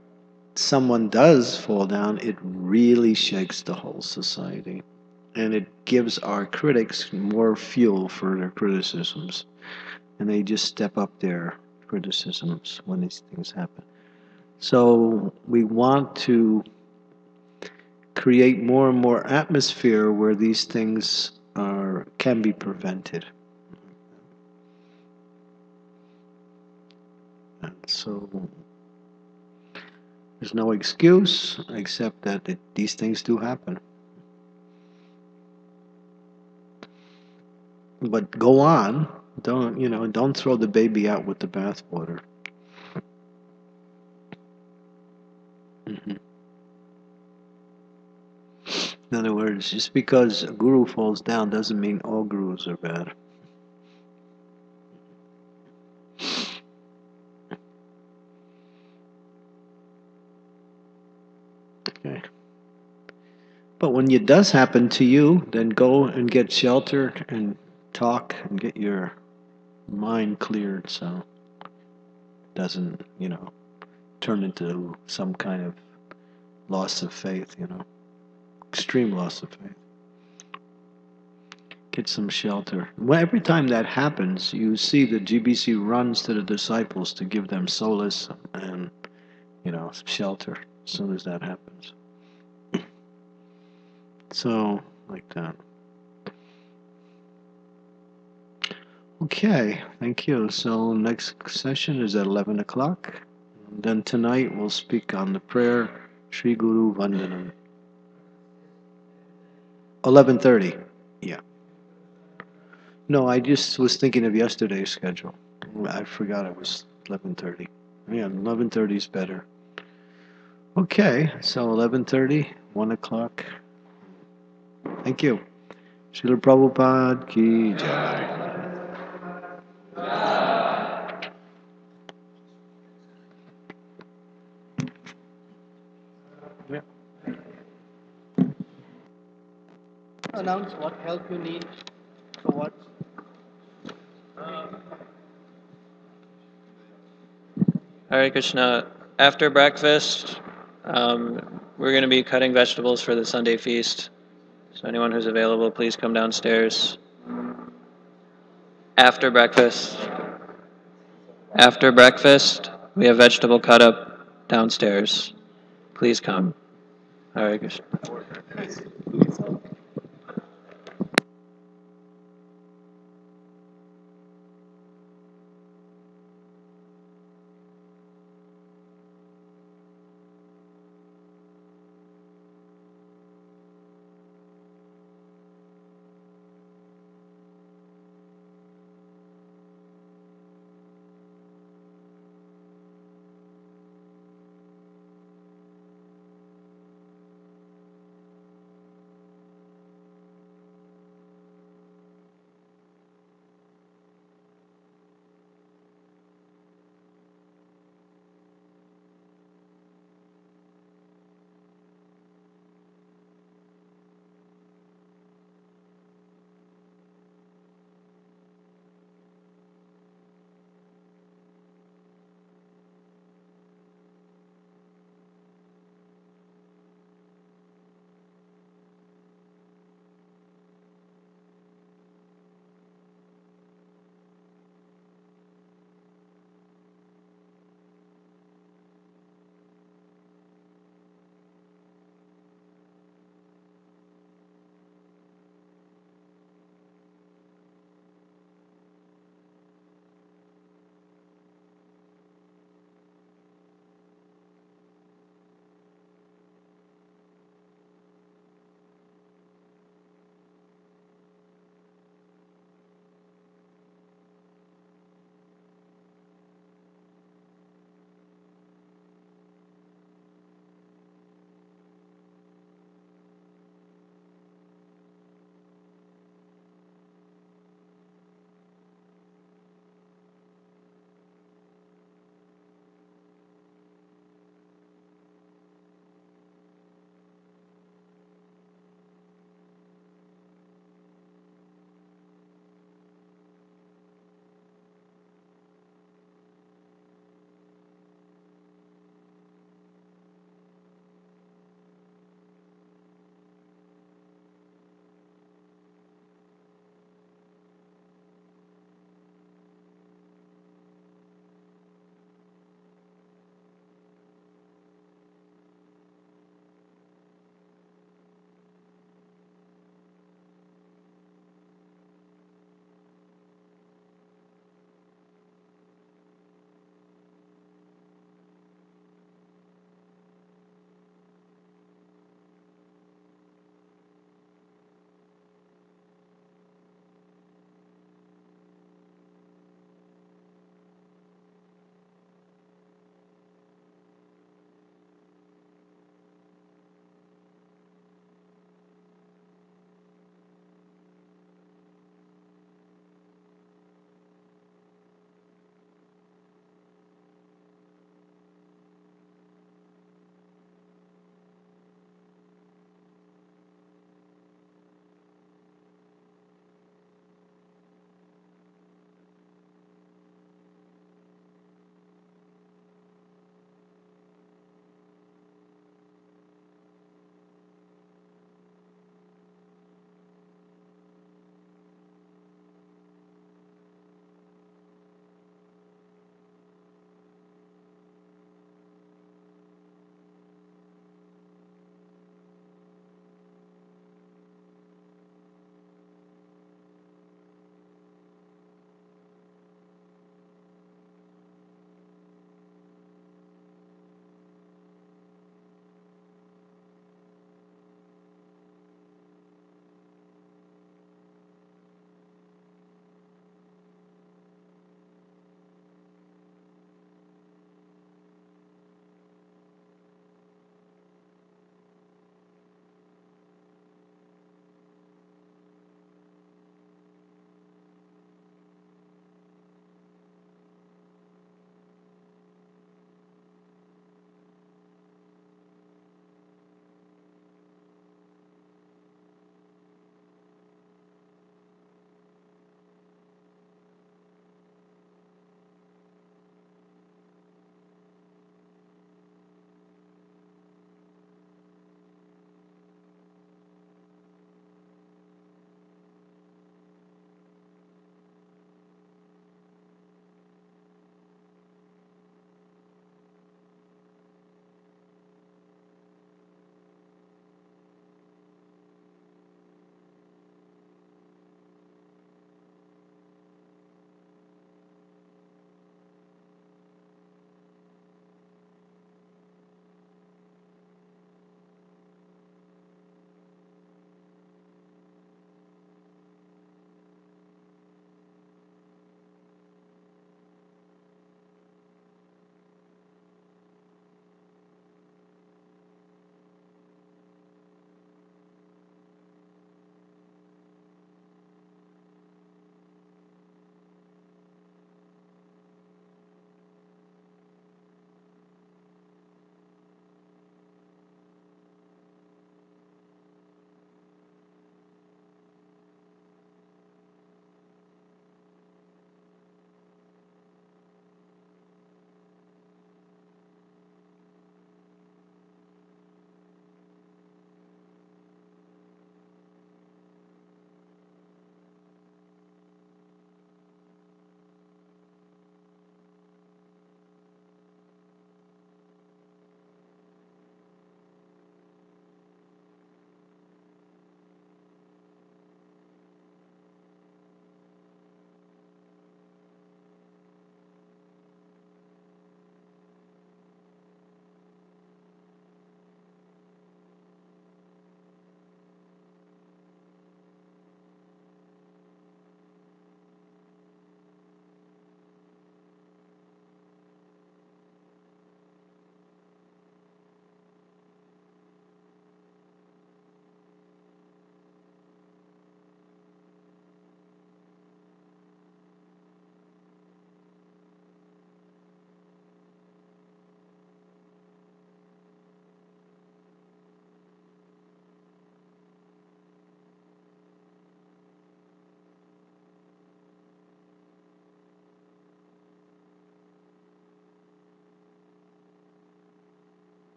someone does fall down, it really shakes the whole society. And it gives our critics more fuel for their criticisms. And they just step up their criticisms when these things happen. So we want to create more and more atmosphere where these things can be prevented. And so there's no excuse except that these things do happen. But go on. Don't throw the baby out with the bathwater. In other words, just because a guru falls down doesn't mean all gurus are bad. Okay. But when it does happen to you, then go and get shelter and talk and get your mind cleared so it doesn't, turn into some kind of loss of faith, extreme loss of faith. Get some shelter. Well, every time that happens, you see the GBC runs to the disciples to give them solace and, shelter as soon as that happens. So, like that. Okay, thank you. So next session is at 11 o'clock. Then tonight we'll speak on the prayer, Sri Guru Vandanam. 11:30, yeah. No, I just was thinking of yesterday's schedule. I forgot it was 11:30. Yeah, 11:30 is better. Okay, so 11:30, 1 o'clock. Thank you. Srila Prabhupada ki jai. Announce what help you need for what? Hare Krishna. After breakfast, we're going to be cutting vegetables for the Sunday feast. So anyone who's available, please come downstairs. After breakfast, we have vegetable cut up downstairs. please come. Hare Krishna.